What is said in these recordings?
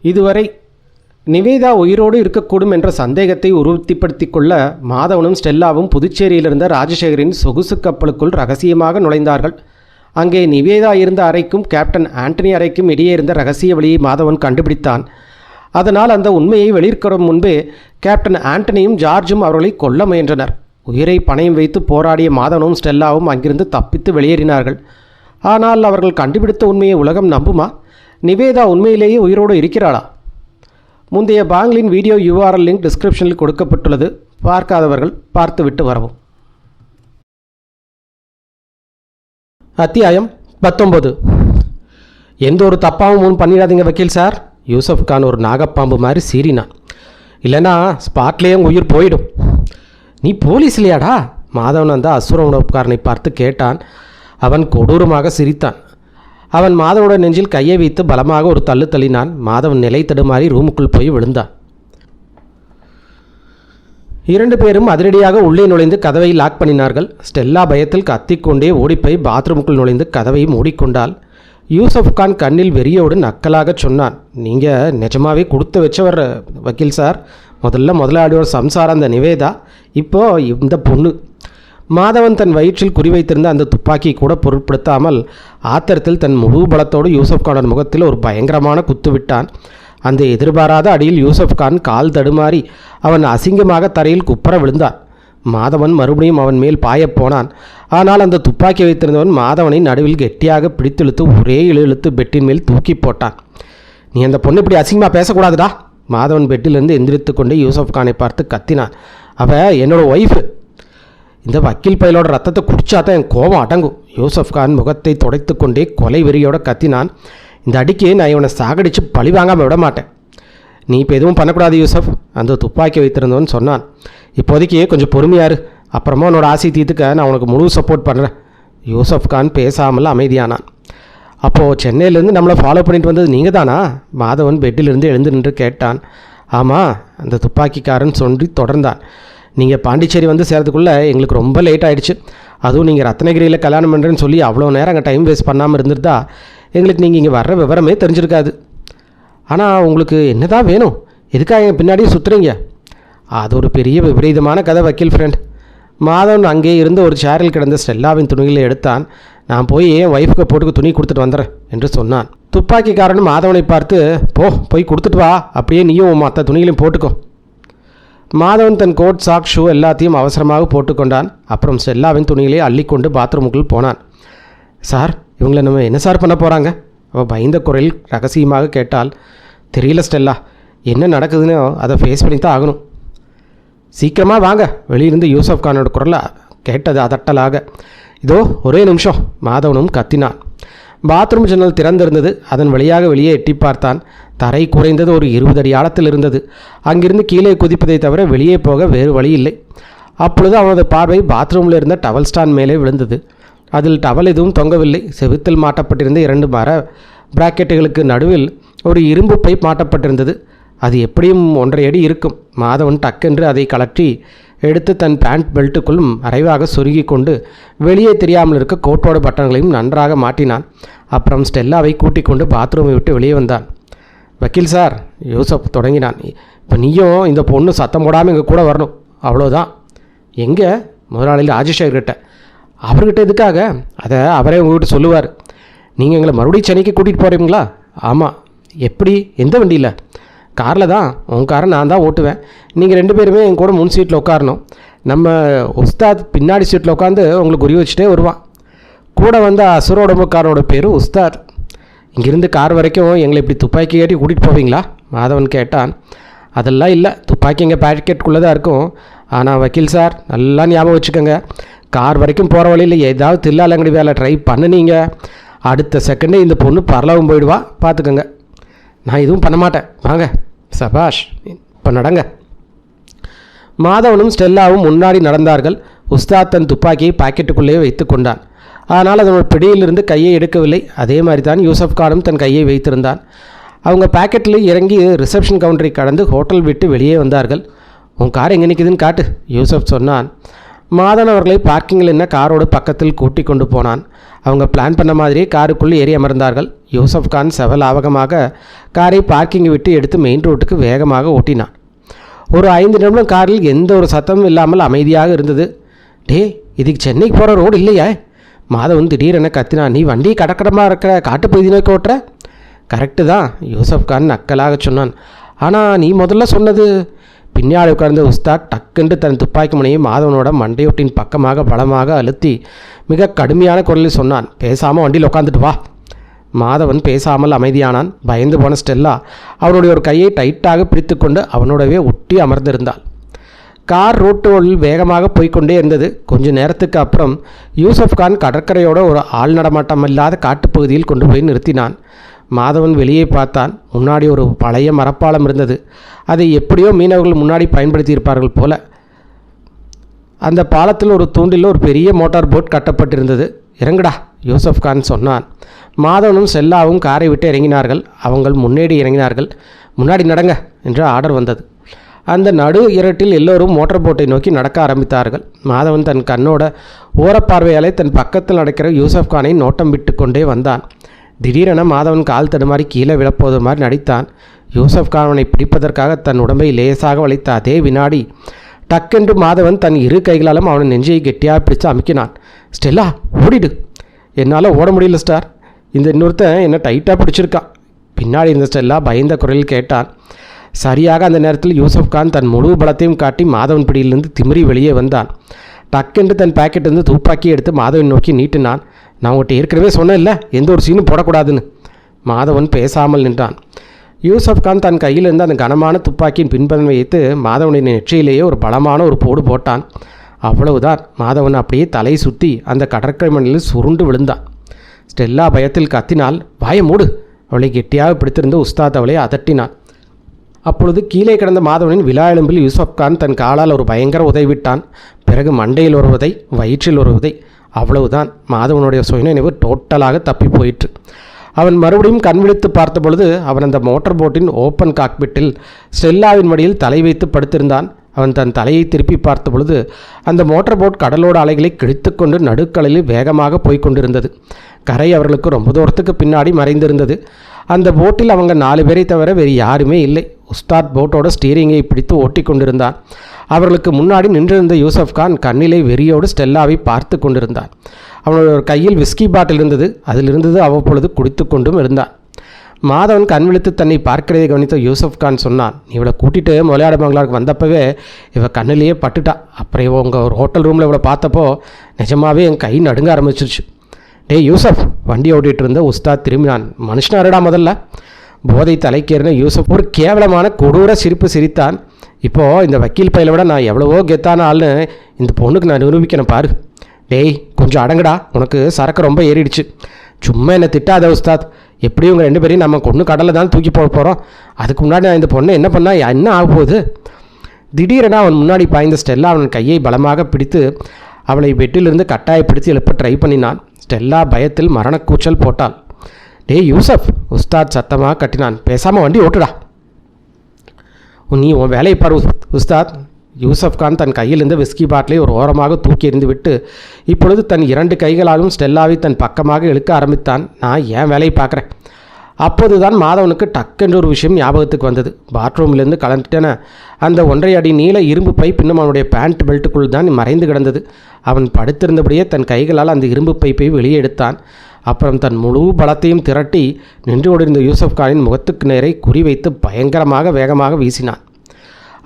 இதுவரை நிவேதா உயிரோடு இருக்கக்கூடும் என்ற சந்தேகத்தை உறுதிப்படுத்திக் கொள்ள மாதவனும் ஸ்டெல்லாவும் புதுச்சேரியிலிருந்த ராஜசேகரின் சொகுசு கப்பலுக்குள் ரகசியமாக நுழைந்தார்கள். அங்கே நிவேதா இருந்த அறைக்கும் கேப்டன் ஆண்டனி அறைக்கும் இடையே இருந்த ரகசிய வழியை மாதவன் கண்டுபிடித்தான். அதனால் அந்த உண்மையை வெளியிற்கும் முன்பே கேப்டன் ஆண்டனியும் ஜார்ஜும் அவர்களை கொல்ல முயன்றனர். உயிரை பணயம் வைத்து போராடிய மாதவனும் ஸ்டெல்லாவும் அங்கிருந்து தப்பித்து வெளியேறினார்கள். ஆனால் அவர்கள் கண்டுபிடித்த உண்மையை உலகம் நம்புமா? நிவேதா உண்மையிலேயே உயிரோடு இருக்கிறாளா? முந்தைய பாங்களின் வீடியோ URL லிங்க் டிஸ்கிரிப்ஷனில் கொடுக்கப்பட்டுள்ளது. பார்க்காதவர்கள் பார்த்துவிட்டு வரவும். அத்தியாயம் 19. எந்த ஒரு தப்பாவும் முன் பண்ணிடாதீங்க வக்கீல் சார். யூசப் கான் ஒரு நாகப்பாம்பு மாதிரி சீறினான். இல்லைனா ஸ்பாட்லேயே உயிர் போயிடும். நீ போலீஸ் இல்லையாடா? மாதவன் அந்த அசுர உணவுக்காரனை பார்த்து கேட்டான். அவன் கொடூரமாக சிரித்தான். அவன் மாதவனோட நெஞ்சில் கையை வைத்து பலமாக ஒரு தள்ளு தள்ளினான். மாதவன் நிலை தடுமாறி ரூமுக்குள் போய் விழுந்தான். 2 பேரும் அதிரடியாக உள்ளே நுழைந்து கதவை லாக் பண்ணினார்கள். ஸ்டெல்லா பயத்தில் கத்திக்கொண்டே ஓடிப்போய் பாத்ரூமுக்குள் நுழைந்து கதவை மூடிக்கொண்டாள். யூசப் கான் கண்ணில் வெறியோடு நக்கலாக சொன்னான். நீங்கள் நிஜமாவே கொடுத்து வச்சவர் வக்கீல் சார். முதலாளியோட சம்சாரம் அந்த நிவேதா, இப்போ இந்த பொண்ணு. மாதவன் தன் வயிற்றில் குறிவைத்திருந்த அந்த துப்பாக்கியை கூட பொருட்படுத்தாமல் ஆத்திரத்தில் தன் முழு பலத்தோடு யூசப் கானின் முகத்தில் ஒரு பயங்கரமான குத்து விட்டான். அந்த எதிர்பாராத அடியில் யூசப் கான் கால் தடுமாறி அவன் அசிங்கமாக தரையில் குப்புற விழுந்தான். மாதவன் மறுபடியும் அவன் மேல் பாயப்போனான். ஆனால் அந்த துப்பாக்கி வைத்திருந்தவன் மாதவனை நடுவில் கெட்டியாக பிடித்திழுத்து ஒரே இழுத்து பெட்டின் மேல் தூக்கி போட்டான். நீ அந்த பொண்ணு இப்படி அசிங்கமாக பேசக்கூடாதுடா. மாதவன் பெட்டிலிருந்து எந்திரித்து கொண்டே யூசப் கானை பார்த்து கத்தினான். அவள் என்னோட ஒய்ஃபு. இந்த வக்கீல் பயலோட ரத்தத்தை குடிச்சாதான் என் கோபம் அடங்கும். யூசப் கான் முகத்தை துடைத்து கொண்டே கொலை வெறியோட கத்தினான். இந்த அடிக்கு நான் இவனை சாகடித்து பழி வாங்காமல் விட மாட்டேன். நீ இப்போ எதுவும் பண்ணக்கூடாது யூசப், அந்த துப்பாக்கி வைத்திருந்தவன் சொன்னான். இப்போதைக்கு கொஞ்சம் பொறுமையாரு, அப்புறமா உன்னோட ஆசை தீர்த்துக்க நான் உனக்கு முழு சப்போர்ட் பண்ணுறேன். யூசப் கான் பேசாமல் அமைதியானான். அப்போது சென்னையிலேருந்து நம்மளை ஃபாலோ பண்ணிட்டு வந்தது நீங்கள் தானா? மாதவன் பெட்டிலிருந்து எழுந்து நின்று கேட்டான். ஆமாம், அந்த துப்பாக்கிக்காரன் சொல்லி தொடர்ந்தான். நீங்கள் பாண்டிச்சேரி வந்து சேர்றதுக்குள்ளே எங்களுக்கு ரொம்ப லேட் ஆகிடுச்சு. அதுவும் நீங்கள் ரத்னகிரியில் கல்யாணம் பண்ணுறேன்னு சொல்லி அவ்வளோ நேரம் அங்கே டைம் வேஸ்ட் பண்ணாமல் இருந்திருந்தா எங்களுக்கு நீங்கள் இங்கே வர்ற விவரமே தெரிஞ்சிருக்காது. ஆனால் உங்களுக்கு என்ன தான் வேணும்? எதுக்காக எங்கள் பின்னாடியே சுற்றுறீங்க? அது ஒரு பெரிய விபரீதமான கதை வக்கீல் ஃப்ரெண்ட். மாதவன் அங்கே இருந்த ஒரு சேரில் கிடந்த ஸ்டெல்லாவின் துணிகளை எடுத்தான். நான் போய் என் ஒய்ஃபுக்கு போட்டுக்கு துணி கொடுத்துட்டு வந்துடுறேன் என்று சொன்னான். துப்பாக்கிக்காரன் மாதவனை பார்த்து, போய் கொடுத்துட்டு வா, அப்படியே நீயும் மற்ற துணிகளையும் போட்டுக்கோ. மாதவன் தன் கோட், சாக், ஷூ எல்லாத்தையும் அவசரமாக போட்டுக்கொண்டான். அப்புறம் ஸ்டெல்லாவின் துணிகளை அள்ளிக்கொண்டு பாத்ரூமுக்குள் போனான். சார், இவங்களை நம்ம என்ன சார் பண்ண போகிறாங்க? அவள் பயந்த குரலில் ரகசியமாக கேட்டால். தெரியல ஸ்டெல்லா, என்ன நடக்குதுன்னு அதை ஃபேஸ் பண்ணி தான் ஆகணும். சீக்கிரமாக வாங்க. வெளியிருந்து யூசப் கானோட குரலை கேட்டது அதட்டலாக. இதோ ஒரே நிமிஷம். மாதவனும் கத்தினான். பாத்ரூம் ஜன்னல் திறந்திருந்தது. அதன் வழியாக வெளியே எட்டி பார்த்தான். தரை குறைந்தது ஒரு 20 அடி ஆழத்தில் இருந்தது. அங்கிருந்து கீழே குதிப்பதை தவிர வெளியே போக வேறு வழி இல்லை. அப்பொழுது அவனது பார்வை பாத்ரூமில் இருந்த டவல் ஸ்டாண்ட் மேலே விழுந்தது. அதில் டவல் எதுவும் தொங்கவில்லை. செவுத்தில் மாட்டப்பட்டிருந்த 2 மர பிராக்கெட்டுகளுக்கு நடுவில் ஒரு இரும்பு பைப் மாட்டப்பட்டிருந்தது. அது எப்படியும் 1.5 அடி இருக்கும். மாதவன் டக்கென்று அதை கலற்றி எடுத்து தன் பேண்ட் பெல்ட்டுக்குள் அரைவாக சொருகி கொண்டு வெளியே தெரியாமல் இருக்க கோட்டோட பட்டன்களையும் நன்றாக மாட்டினான். அப்புறம் ஸ்டெல்லாவை கூட்டிக் கொண்டு பாத்ரூமை விட்டு வெளியே வந்தான். வக்கீல் சார், யூசப் தொடங்கினான். இப்போ நீயும் இந்த பொண்ணு சத்தம் போடாமல் எங்கள் கூட வரணும், அவ்வளோதான். எங்கே? முதலாளி ராஜசேகர்கிட்ட. அவர்கிட்ட எதுக்காக? அதை அவரே உங்கள்கிட்ட சொல்லுவார். நீங்கள் எங்களை மறுபடியும் சென்னைக்கு கூட்டிகிட்டு போகிறீங்களா? ஆமாம். எப்படி? எந்த வண்டியில்? காரில் தான். உன் காரை நான் தான் ஓட்டுவேன். நீங்கள் 2 பேருமே என் கூட முன் சீட்டில் உட்காரணும். நம்ம உஸ்தாத் பின்னாடி சீட்டில் உட்காந்து உங்களுக்கு குறி வச்சுட்டே வருவான். கூட வந்த அசுரோடம்புக்காரோட பேர் உஸ்தாத். இங்கிருந்து கார் வரைக்கும் எங்களை இப்படி துப்பாக்கி கேட்டி கூட்டிகிட்டு போவீங்களா? மாதவன் கேட்டான். அதெல்லாம் இல்லை, துப்பாக்கி எங்கள் பேக்கெட்டுக்குள்ளே தான் இருக்கும். ஆனால் வக்கீல் சார், நல்லா ஞாபகம் வச்சுக்கோங்க, கார் வரைக்கும் போகிற வழியில் ஏதாவது தில்லாலங்கடி வேலை ட்ரை பண்ணுனீங்க, அடுத்த செகண்டே இந்த பொண்ணு பரலவும் போயிடுவா, பார்த்துக்கோங்க. நான் எதுவும் பண்ண மாட்டேன், வாங்க. சபாஷ், இப்போ நடங்க. மாதவனும் ஸ்டெல்லாவும் முன்னாடி நடந்தார்கள். உஸ்தாத் தன் துப்பாக்கியை பாக்கெட்டுக்குள்ளேயே வைத்து கொண்டான். ஆனால் அதனோட பிடியிலிருந்து கையை எடுக்கவில்லை. அதே மாதிரி தான் யூசப் கானும் தன் கையை வைத்திருந்தான். அவங்க பாக்கெட்டில் இறங்கி ரிசப்ஷன் கவுண்டரை கடந்து ஹோட்டல் விட்டு வெளியே வந்தார்கள். உன் கார் எங்கே நிற்குதுன்னு காட்டு, யூசப் சொன்னான். மாதவன் அவர்களை பார்க்கிங்கில் என்ன காரோடு பக்கத்தில் கூட்டி கொண்டு போனான். அவங்க பிளான் பண்ண மாதிரியே காருக்குள் ஏறி அமர்ந்தார்கள். யூசப் கான் செவலாவகமாக காரை பார்க்கிங்கை விட்டு எடுத்து மெயின் ரோட்டுக்கு வேகமாக ஓட்டினான். ஒரு 5 நிமிடம் காரில் எந்த ஒரு சத்தமும் இல்லாமல் அமைதியாக இருந்தது. டே, இதுக்கு சென்னைக்கு போகிற ரோடு இல்லையா? மாதவன் திடீரென கத்தினான். நீ வண்டி கடக்கடமாக இருக்கிற காட்டுப்பகுதி நோக்கி ஓட்டுற? கரெக்டு தான், யூசப் கான் நக்கலாக சொன்னான். ஆனால் நீ முதல்ல சொன்னது. பின்னாடி உட்கார்ந்த உஸ்தாத் டக்குன்று தன் துப்பாக்கி முனையை மாதவனோட மண்டையொட்டின் பக்கமாக பலமாக அழுத்தி மிக கடுமையான குரலில் சொன்னான். பேசாமல் வண்டியில் உட்காந்துட்டு வா. மாதவன் பேசாமல் அமைதியானான். பயந்து போன ஸ்டெல்லா அவனுடைய ஒரு கையை டைட்டாக பிடித்து கொண்டு அவனோடவே ஒட்டி அமர்ந்திருந்தாள். கார் ரோட்டோல் வேகமாக போய்கொண்டே இருந்தது. கொஞ்ச நேரத்துக்கு அப்புறம் யூசப் கான் கடற்கரையோட ஒரு ஆள் நடமாட்டம் இல்லாத காட்டுப்பகுதியில் கொண்டு போய் நிறுத்தினான். மாதவன் வெளியே பார்த்தான். முன்னாடி ஒரு பழைய மரப்பாலம் இருந்தது. அதை எப்படியோ மீனவர்கள் முன்னாடி பயன்படுத்தியிருப்பார்கள் போல. அந்த பாலத்தில் ஒரு தூண்டில் ஒரு பெரிய மோட்டார் போட் கட்டப்பட்டிருந்தது. இறங்குடா, யூசப் கான் சொன்னான். மாதவனும் செல்லாவும் காரை விட்டு இறங்கினார்கள். அவங்கள் முன்னேறி இறங்கினார்கள். முன்னாடி நடங்க என்ற ஆர்டர் வந்தது. அந்த நடு இரட்டில் எல்லோரும் மோட்டார் போட்டை நோக்கி நடக்க ஆரம்பித்தார்கள். மாதவன் தன் கண்ணோட ஓரப்பார்வையாலே தன் பக்கத்தில் நடக்கிற யூசப் கானை நோட்டம் விட்டு கொண்டே வந்தான். திடீரென மாதவன் கால் தடுமாறி கீழே விழப்போது மாதிரி நடித்தான். யூசப் கான் அவனை பிடிப்பதற்காக தன் உடம்பை லேசாக வளைத்த அதே வினாடி டக்கென்று மாதவன் தன் இரு கைகளாலும் அவனை நெஞ்சையை கெட்டியாக பிடிச்சு அமுக்கினான். ஸ்டெல்லா, ஓடிடு. என்னால் ஓட முடியல ஸ்டார். இந்த இன்னொருத்தன் என்னை டைட்டாக பிடிச்சிருக்கான். பின்னாடி இருந்த ஸ்டெல்லா பயந்த குரலில் கேட்டான். சரியாக அந்த நேரத்தில் யூசப் கான் தன் முழு பலத்தையும் காட்டி மாதவன் பிடியிலிருந்து திமிரி வெளியே வந்தான். டக்கென்று தன் பாக்கெட்டிலிருந்து துப்பாக்கி எடுத்து மாதவன் நோக்கி நீட்டினான். நான் உங்கள்கிட்ட ஏற்கனவே சொன்னேன் இல்லை, எந்த ஒரு சீனும் போடக்கூடாதுன்னு. மாதவன் பேசாமல் நின்றான். யூசப் கான் தன் கையிலிருந்து அந்த கனமான துப்பாக்கியின் பின்பன் வைத்து மாதவனின் நெற்றியிலேயே ஒரு பலமான ஒரு போடு போட்டான். அவ்வளவுதான். மாதவன் அப்படியே தலை சுற்றி அந்த கடற்கரை மண்ணில் சுருண்டு விழுந்தான். ஸ்டெல்லா பயத்தில் கத்தினாள். வாயை மூடு. அவளை கெட்டியாக பிடித்திருந்த உஸ்தாத் அவளை அதட்டினான். அப்பொழுது கீழே கிடந்த மாதவனின் விழா எலும்பில் யூசப் கான் தன் காலால் ஒரு பயங்கர உதை விட்டான். பிறகு மண்டையில் ஒரு உதை, வயிற்றில் ஒரு உதை. அவ்வளவுதான். மாதவனுடைய சுயநினைவு டோட்டலாக தப்பி போயிற்று. அவன் மறுபடியும் கண் விழித்து பார்த்த பொழுது அவன் அந்த மோட்டார் போட்டின் ஓப்பன் காக்பிட்டில் ஸ்டெல்லாவின் மடியில் தலை வைத்து படுத்திருந்தான். அவன் தன் தலையை திருப்பி பார்த்த பொழுது அந்த மோட்டார் போட் கடலோட அலைகளை கிழித்து கொண்டு நடுக்கடலில் வேகமாக போய்கொண்டிருந்தது. கரை அவர்களுக்கு ரொம்ப தூரத்துக்கு பின்னாடி மறைந்திருந்தது. அந்த போட்டில் அவங்க 4 பேரை தவிர வேறு யாருமே இல்லை. உஸ்தாத் போட்டோட ஸ்டீரிங்கை பிடித்து ஓட்டி கொண்டிருந்தான். அவர்களுக்கு முன்னாடி நின்றிருந்த யூசப் கான் கண்ணிலை வெறியோடு ஸ்டெல்லாவை பார்த்து கொண்டிருந்தான். அவனோட கையில் விஸ்கி பாட்டில் இருந்தது. அதிலிருந்தது அவ்வப்பொழுது குடித்து கொண்டும் இருந்தான். மாதவன் கண் விழித்து தன்னை பார்க்கிறதை கவனித்த யூசப் கான் சொன்னான். இவளை கூட்டிகிட்டு முதலாட பங்களாவுக்கு வந்தப்பவே இவள் கண்ணிலேயே பட்டுட்டா. அப்புறம் இவன் உங்கள் ஒரு ஹோட்டல் ரூமில் இவளை பார்த்தப்போ நிஜமாகவே என் கை நடுங்க ஆரம்பிச்சிருச்சு. டே யூசப், வண்டி ஓட்டிகிட்டு இருந்த உஸ்தாத் திரும்பினான். மனுஷனாருடா முதல்ல. போதை தலைக்கேறின யூசப் ஒரு கேவலமான கொடூர சிரிப்பு சிரித்தான். இப்போது இந்த வக்கீல் பையில விட நான் எவ்வளவோ கெத்தான ஆள்னு இந்த பொண்ணுக்கு நான் நிரூபிக்கணும் பாரு. டேய், கொஞ்சம் அடங்கடா, உனக்கு சரக்கு ரொம்ப ஏறிடுச்சு. சும்மா என்னை திட்டாத உஸ்தாத். எப்படியும் உங்கள் 2 பேரையும் நம்ம கொண்டு கடலில் தான் தூக்கி போட போகிறோம். அதுக்கு முன்னாடி நான் இந்த பொண்ணை என்ன பண்ணால் என்ன ஆக போகுது? திடீரென அவன் முன்னாடி பாய்ந்த ஸ்டெல்லா அவன் கையை பலமாக பிடித்து அவளை பெட்டிலிருந்து கட்டாயப்படுத்தி எழுப்ப ட்ரை பண்ணினான். ஸ்டெல்லா பயத்தில் மரணக்கூச்சல் போட்டாள். டேய் யூசப், உஸ்தாத் சத்தமாக கட்டினான். பேசாமல் வண்டி ஓட்டுடா. நீ உன் வேலையை பாரு உஸ்தாத். யூசப் கான் தன் கையிலிருந்து விஸ்கி பாட்டிலை ஒரு ஓரமாக தூக்கி எறிந்து விட்டு இப்பொழுது தன் 2 கைகளாலும் ஸ்டெல்லாவை தன் பக்கமாக இழுக்க ஆரம்பித்தான். நான் ஏன் வேலையை பார்க்குறேன். அப்போதுதான் மாதவனுக்கு டக்கென்று ஒரு விஷயம் ஞாபகத்துக்கு வந்தது. பாத்ரூமிலிருந்து கலந்துட்டேன அந்த 1.5 அடி நீள இரும்பு பைப் இன்னும் அவனுடைய பேண்ட் பெல்ட்டுக்குள் தான் மறைந்து கிடந்தது. அவன் படுத்திருந்தபடியே தன் கைகளால் அந்த இரும்பு பைப்பை வெளியே எடுத்தான். அப்புறம் தன் முழு பலத்தையும் திரட்டி நின்று கொண்டிருந்த யூசப் கானின் முகத்துக்கு நேரே குறிவைத்து பயங்கரமாக வேகமாக வீசினான்.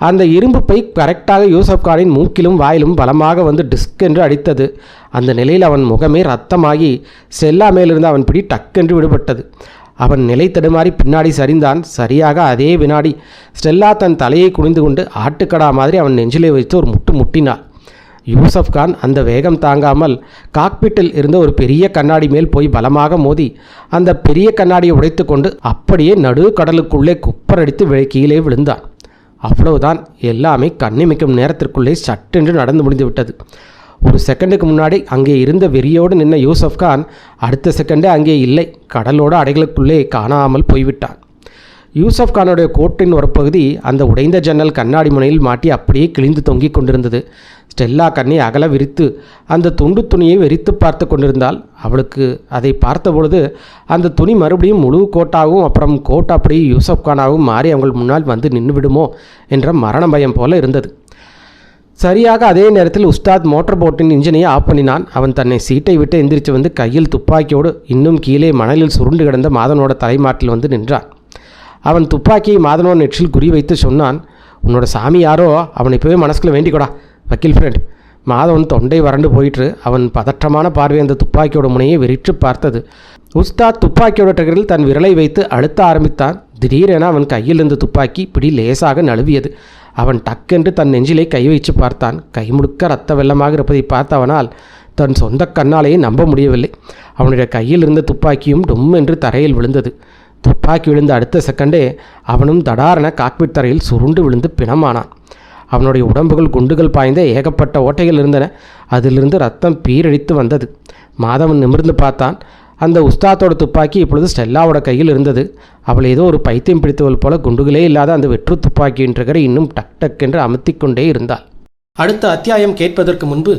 அந்த இரும்பு பை கரெக்டாக யூசப் கானின் மூக்கிலும் வாயிலும் பலமாக வந்து டிஸ்க் என்று அடித்தது. அந்த நிலையில் அவன் முகமே ரத்தமாகி செல்லா மேலிருந்து அவன் பிடி டக்கென்று விடுபட்டது. அவன் நிலை தடுமாறி பின்னாடி சரிந்தான். சரியாக அதே வினாடி ஸ்டெல்லா தன் தலையை குனிந்து கொண்டு ஆட்டுக்கடா மாதிரி அவன் நெஞ்சிலே வைத்து ஒரு முட்டு முட்டினாள். யூசப் கான் அந்த வேகம் தாங்காமல் காக்பிட்டில் இருந்த ஒரு பெரிய கண்ணாடி மேல் போய் பலமாக மோதி அந்த பெரிய கண்ணாடியை உடைத்து கொண்டு அப்படியே நடு கடலுக்குள்ளே குப்பரடித்து கீழே விழுந்தான். அவ்வளவுதான். எல்லாமே கண்ணிமைக்கும் நேரத்திற்குள்ளே சட்டென்று நடந்து முடிந்து விட்டது. ஒரு செகண்டுக்கு முன்னாடி அங்கே இருந்த வெறியோடு நின்ன யூசப் கான் அடுத்த செகண்டே அங்கே இல்லை. கடலோட அடைகளுக்குள்ளே காணாமல் போய்விட்டான். யூசப் கானுடைய கோட்டின் ஒரு பகுதி அந்த உடைந்த ஜன்னல் கண்ணாடி முனையில் மாட்டி அப்படியே கிழிந்து தொங்கிக் கொண்டிருந்தது. ஸ்டெல்லா கண்ணை அகல விரித்து அந்த துண்டு துணியை வெறித்து பார்த்து கொண்டிருந்தாள். அவளுக்கு அதை பார்த்தபொழுது அந்த துணி மறுபடியும் முழு கோட்டாகவும் அப்புறம் கோட் அப்படியே யூசப் கானாகவும் மாறி அவங்கள் முன்னால் வந்து நின்று விடுமோ என்ற மரண பயம் போல இருந்தது. சரியாக அதே நேரத்தில் உஸ்தாத் மோட்டார் போட்டின் இன்ஜினையை ஆஃப் பண்ணினான். அவன் தன்னை சீட்டை விட்டு எந்திரிச்சு வந்து கையில் துப்பாக்கியோடு இன்னும் கீழே மணலில் சுருண்டு கிடந்த மாதனோட தலைமாட்டில் வந்து நின்றான். அவன் துப்பாக்கியை மாதனோட நெற்றில் குறி வைத்து சொன்னான், உன்னோட சாமி யாரோ அவனை இப்போவே மனசுக்குள்ள வேண்டிக்கூடா வக்கீல் ஃப்ரெண்ட். மாதவன் தொண்டை வறண்டு போயிட்டு அவன் பதற்றமான பார்வை அந்த துப்பாக்கியோட முனையை வெறிற்று பார்த்தது. உஸ்தாத் துப்பாக்கியோட டகரில் தன் விரலை வைத்து அழுத்த ஆரம்பித்தான். திடீரென அவன் கையில் இருந்த துப்பாக்கி பிடி லேசாக நழுவியது. அவன் டக்கென்று தன் நெஞ்சிலே கை வைத்து பார்த்தான். கை முழுக்க ரத்த வெள்ளமாக இருப்பதை பார்த்த அவனால் தன் சொந்த கண்ணாலேயே நம்ப முடியவில்லை. அவனுடைய கையில் இருந்த துப்பாக்கியும் டும் என்று தரையில் விழுந்தது. துப்பாக்கி விழுந்த அடுத்த செகண்டே அவனும் தடாரண காக்பிட் தரையில் சுருண்டு விழுந்து பிணமானான். அவனுடைய உடம்புகள் குண்டுகள் பாய்ந்த ஏகப்பட்ட ஓட்டைகள் இருந்தன. அதிலிருந்து ரத்தம் பீரடித்து வந்தது. மாதவன் நிமிர்ந்து பார்த்தான். அந்த உஸ்தாத்தோட துப்பாக்கி இப்பொழுது ஸ்டெல்லாவோட கையில் இருந்தது. அவள் ஏதோ ஒரு பைத்தியம் பிடித்தவள் போல குண்டுகளே இல்லாத அந்த வெற்று துப்பாக்கியின் ட்ரிகரை இன்னும் டக் டக் என்று அமுத்திக் கொண்டே இருந்தாள். அடுத்த அத்தியாயம் கேட்பதற்கு முன்பு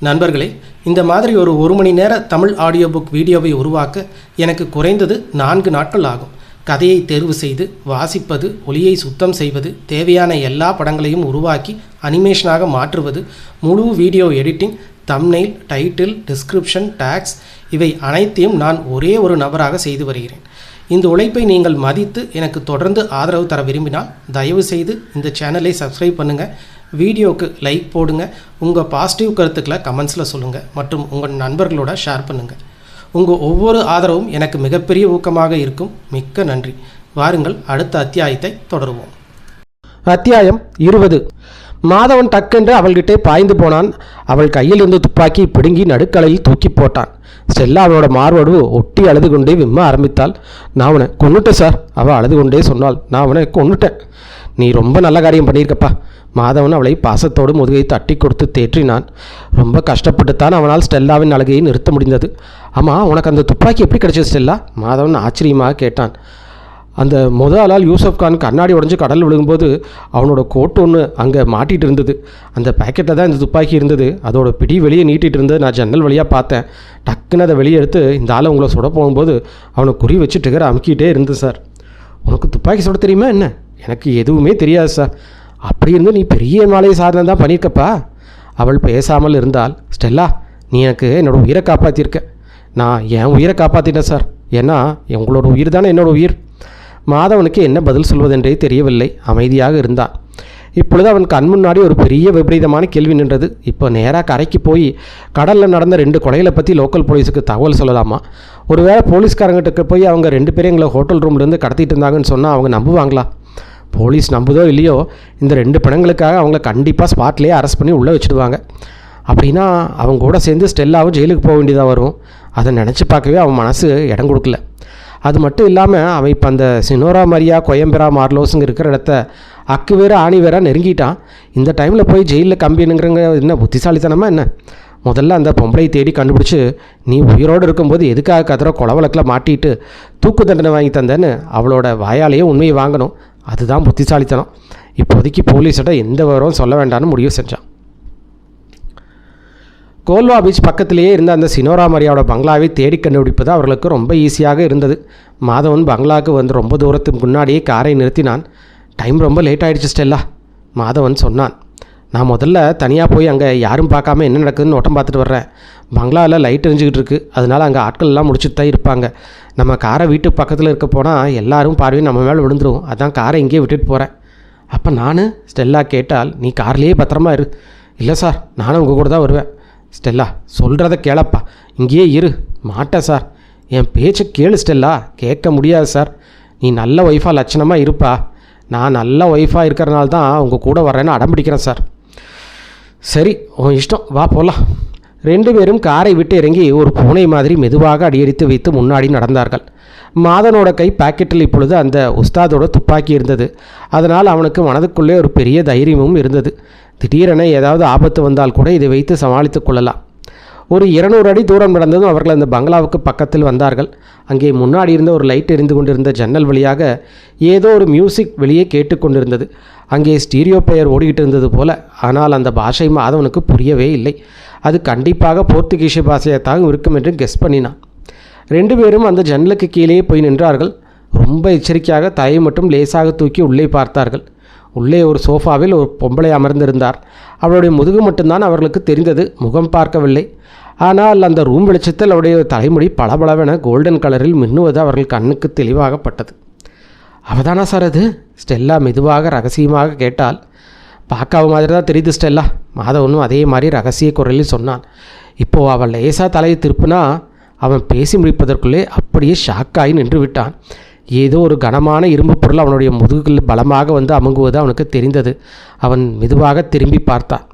நண்பர்களே, இந்த மாதிரி ஒரு மணி நேர தமிழ் ஆடியோ புக் வீடியோவை உருவாக்க எனக்கு குறைந்தது 4 நாட்கள் ஆகும். கதையை தேர்வு செய்து வாசிப்பது, ஒலியை சுத்தம் செய்வது, தேவையான எல்லா படங்களையும் உருவாக்கி அனிமேஷனாக மாற்றுவது, முழு video editing, thumbnail, title, description, tags இவை அனைத்தையும் நான் ஒரே ஒரு நபராக செய்து வருகிறேன். இந்த உழைப்பை நீங்கள் மதித்து எனக்கு தொடர்ந்து ஆதரவு தர விரும்பினால் தயவு செய்து இந்த சேனலை சப்ஸ்கிரைப் பண்ணுங்கள், வீடியோவுக்கு லைக் போடுங்க, உங்கள் பாசிட்டிவ் கருத்துக்களை கமெண்ட்ஸில் சொல்லுங்கள் மற்றும் உங்கள் நண்பர்களோட ஷேர் பண்ணுங்கள். உங்கள் ஒவ்வொரு ஆதரவும் எனக்கு மிகப்பெரிய ஊக்கமாக இருக்கும். மிக்க நன்றி. வாருங்கள் அடுத்த அத்தியாயத்தை தொடருவோம். அத்தியாயம் 20. மாதவன் டக்கென்று அவள்கிட்டே பாய்ந்து போனான். அவள் கையில் இருந்து துப்பாக்கி பிடுங்கி நடுக்கலையில் தூக்கி போட்டான். ஸ்டெல்லா அவளோட மார்போடு ஒட்டி அழுது கொண்டே விம்ம ஆரம்பித்தாள். நான் அவனை கொன்னுட்டேன் சார். அவள் அழுது கொண்டே சொன்னாள், நான் அவனை கொன்னுட்டேன். நீ ரொம்ப நல்ல காரியம் பண்ணியிருக்கப்பா. மாதவன் அவளை பாசத்தோடு முதுகை தட்டி கொடுத்து தேற்றினான். ரொம்ப கஷ்டப்பட்டுத்தான் அவனால் ஸ்டெல்லாவின் அழுகையை நிறுத்த முடிந்தது. ஆமாம், உனக்கு அந்த துப்பாக்கி எப்படி கிடைச்சது ஸ்டெல்லா? மாதவன் ஆச்சரியமாக கேட்டான். அந்த முதல் ஆள் யூசப் கான் கண்ணாடி உடஞ்சி கடல் விழுகும்போது அவனோட கோட்டு ஒன்று அங்கே மாட்டிகிட்டு இருந்தது. அந்த பேக்கெட்டில் தான் இந்த துப்பாக்கி இருந்தது. அதோட பிடி வெளியே நீட்டிகிட்டு இருந்தது. நான் ஜன்னல் வழியாக பார்த்தேன். டக்குன்னு அதை வெளியே எடுத்து இந்த ஆளை உங்களை சுட போகும்போது அவனை குறி வச்சு ட்ரிகர் அமுக்கிட்டே இருந்தது சார். உனக்கு துப்பாக்கி சுட தெரியுமா என்ன? எனக்கு எதுவுமே தெரியாது சார். அப்படி இருந்து நீ பெரிய மாலையை சாதனை தான் பண்ணியிருக்கப்பா. அவள் பேசாமல் இருந்தால், ஸ்டெல்லா, நீ எனக்கு என்னோடய உயிரை காப்பாற்றிருக்க. நான் என் உயிரை காப்பாற்றிட்டேன் சார். ஏன்னா உங்களோட உயிர் தானே என்னோடய உயிர். மாதவனுக்கு என்ன பதில் சொல்வதென்றே தெரியவில்லை. அமைதியாக இருந்தான். இப்பொழுது அவன் கண் முன்னாடி ஒரு பெரிய விபரீதமான கேள்வி நின்றது. இப்போ நேராக கரைக்கு போய் கடலில் நடந்த 2 கொலைகளை பற்றி லோக்கல் போலீஸுக்கு தகவல் சொல்லலாமா? ஒருவேளை போலீஸ்காரங்கிட்ட போய் அவங்க 2 பேரும் எங்களை ஹோட்டல் ரூம்லேருந்து கடத்திட்டு இருந்தாங்கன்னு சொன்னால் அவங்க நம்புவாங்களா? போலீஸ் நம்புதோ இல்லையோ, இந்த 2 பிணங்களுக்காக அவங்கள கண்டிப்பாக ஸ்பாட்லேயே அரெஸ்ட் பண்ணி உள்ளே வச்சுடுவாங்க. அப்படின்னா அவங்க கூட சேர்ந்து ஸ்டெல்லாவும் ஜெயிலுக்கு போக வேண்டியதாக வரும். அதை நினச்சி பார்க்கவே அவன் மனசு இடம் கொடுக்கல. அது மட்டும் இல்லாமல் அவன் இப்போ அந்த சினோரா மரியா கொயம்பெரா மார்லோஸுங்க இருக்கிற இடத்த அக்கு வேறு ஆணி வேற நெருங்கிட்டான். இந்த டைமில் போய் ஜெயிலில் கம்பினுங்கிறங்க என்ன புத்திசாலித்தனமா என்ன? முதல்ல அந்த பொம்பளையை தேடி கண்டுபிடிச்சி, நீ உயிரோடு இருக்கும்போது எதுக்காக கதற கொலை வழக்கில் மாட்டிட்டு தூக்கு தண்டனை வாங்கி தந்தேன்னு அவளோட வாயாலேயே உண்மையை வாங்கணும். அதுதான் புத்திசாலித்தனம். இப்போதைக்கு போலீஸ்கிட்ட எந்த விவரமும் சொல்ல வேண்டாம்னு முடிவு செஞ்சான். கோல்வா பீச் பக்கத்திலேயே இருந்த அந்த சினோரா மரியாவோட பங்களாவை தேடி கண்டுபிடிப்பது அவர்களுக்கு ரொம்ப ஈஸியாக இருந்தது. மாதவன் பங்களாவுக்கு வந்து ரொம்ப தூரத்துக்கு முன்னாடியே காரை நிறுத்தினான். டைம் ரொம்ப லேட் ஆகிடுச்சு ஸ்டெல்லா, மாதவன் சொன்னான். நான் முதல்ல தனியாக போய் அங்கே யாரும் பார்க்காம என்ன நடக்குதுன்னு ஓட்டம் பார்த்துட்டு வர்றேன். பங்களாவில் லைட் எரிஞ்சிக்கிட்டு இருக்குது. அதனால் அங்கே ஆட்கள் எல்லாம் முடிச்சுட்டு தான் இருப்பாங்க. நம்ம காரை வீட்டு பக்கத்தில் இருக்க போனால் எல்லாரும் பார்வையும் நம்ம மேலே விழுந்துடும். அதான் காரை இங்கேயே விட்டுட்டு போகிறேன். அப்போ நான் ஸ்டெல்லா கேட்டால், நீ கார்லேயே பத்திரமா இரு. இல்லை சார், நானும் உங்கள் கூட தான் வருவேன். ஸ்டெல்லா, சொல்கிறத கேளப்பா, இங்கேயே இரு. மாட்டேன் சார். என் பேச்சை கேளு ஸ்டெல்லா. கேட்க முடியாது சார். நீ நல்ல ஒய்ஃபாக லட்சணமாக இருப்பா. நான் நல்ல ஒய்ஃபாக இருக்கிறனால தான் உங்கள் கூட வர்றேன்னு அடம்பிடிக்கிறேன் சார். சரி, உன் இஷ்டம், வா போகலாம். 2 பேரும் காரை விட்டு இறங்கி ஒரு பூனை மாதிரி மெதுவாக அடியடித்து வைத்து முன்னாடி நடந்தார்கள். மாதனோட கை பாக்கெட்டில் இப்பொழுது அந்த உஸ்தாதோட துப்பாக்கி இருந்தது. அதனால் அவனுக்கு மனதுக்குள்ளே ஒரு பெரிய தைரியமும் இருந்தது. திடீரென ஏதாவது ஆபத்து வந்தால் கூட இதை வைத்து சமாளித்து கொள்ளலாம். ஒரு 200 அடி தூரம் நடந்ததும் அவர்கள் அந்த பங்களாவுக்கு பக்கத்தில் வந்தார்கள். அங்கே முன்னாடி இருந்த ஒரு லைட் எரிந்து கொண்டிருந்த ஜன்னல் வழியாக ஏதோ ஒரு மியூசிக் வெளியே கேட்டுக்கொண்டிருந்தது. அங்கே ஸ்டீரியோ பிளேயர் ஓடிக்கிட்டு இருந்தது போல. ஆனால் அந்த பாஷை மாதவனுக்கு புரியவே இல்லை. அது கண்டிப்பாக போர்த்துகீசிய பாஷையத்தாக இருக்கும் என்று கெஸ் பண்ணினான். 2 பேரும் அந்த ஜன்னலுக்கு கீழே போய் நின்றார்கள். ரொம்ப எச்சரிக்கையாக தலையை மட்டும் லேசாக தூக்கி உள்ளே பார்த்தார்கள். உள்ளே ஒரு சோஃபாவில் ஒரு பொம்பளை அமர்ந்திருந்தார். அவளுடைய முதுகு மட்டும்தான் அவர்களுக்கு தெரிந்தது, முகம் பார்க்கவில்லை. ஆனால் அந்த ரூம் வெளிச்சத்தில் அவருடைய தலைமுடி பளபளவென கோல்டன் கலரில் மின்னுவது அவர்கள் கண்ணுக்கு தெளிவாகப்பட்டது. அவதானா சார் அது? ஸ்டெல்லா மெதுவாக ரகசியமாக கேட்டால். பார்க்க அவ மாதிரி தான் தெரியுது ஸ்டெல்லா, மாதவனும் அதே மாதிரி ரகசிய குரலில் சொன்னான். இப்போது அவள் லேசாக தலையை திருப்பினா அவன் பேசி முடிப்பதற்குள்ளே அப்படியே ஷாக்காகி நின்று விட்டான். ஏதோ ஒரு கனமான இரும்பு பொருள் அவனுடைய முதுகில் பலமாக வந்து அமுங்குவது அவனுக்கு தெரிந்தது. அவன் மெதுவாக திரும்பி பார்த்தான்.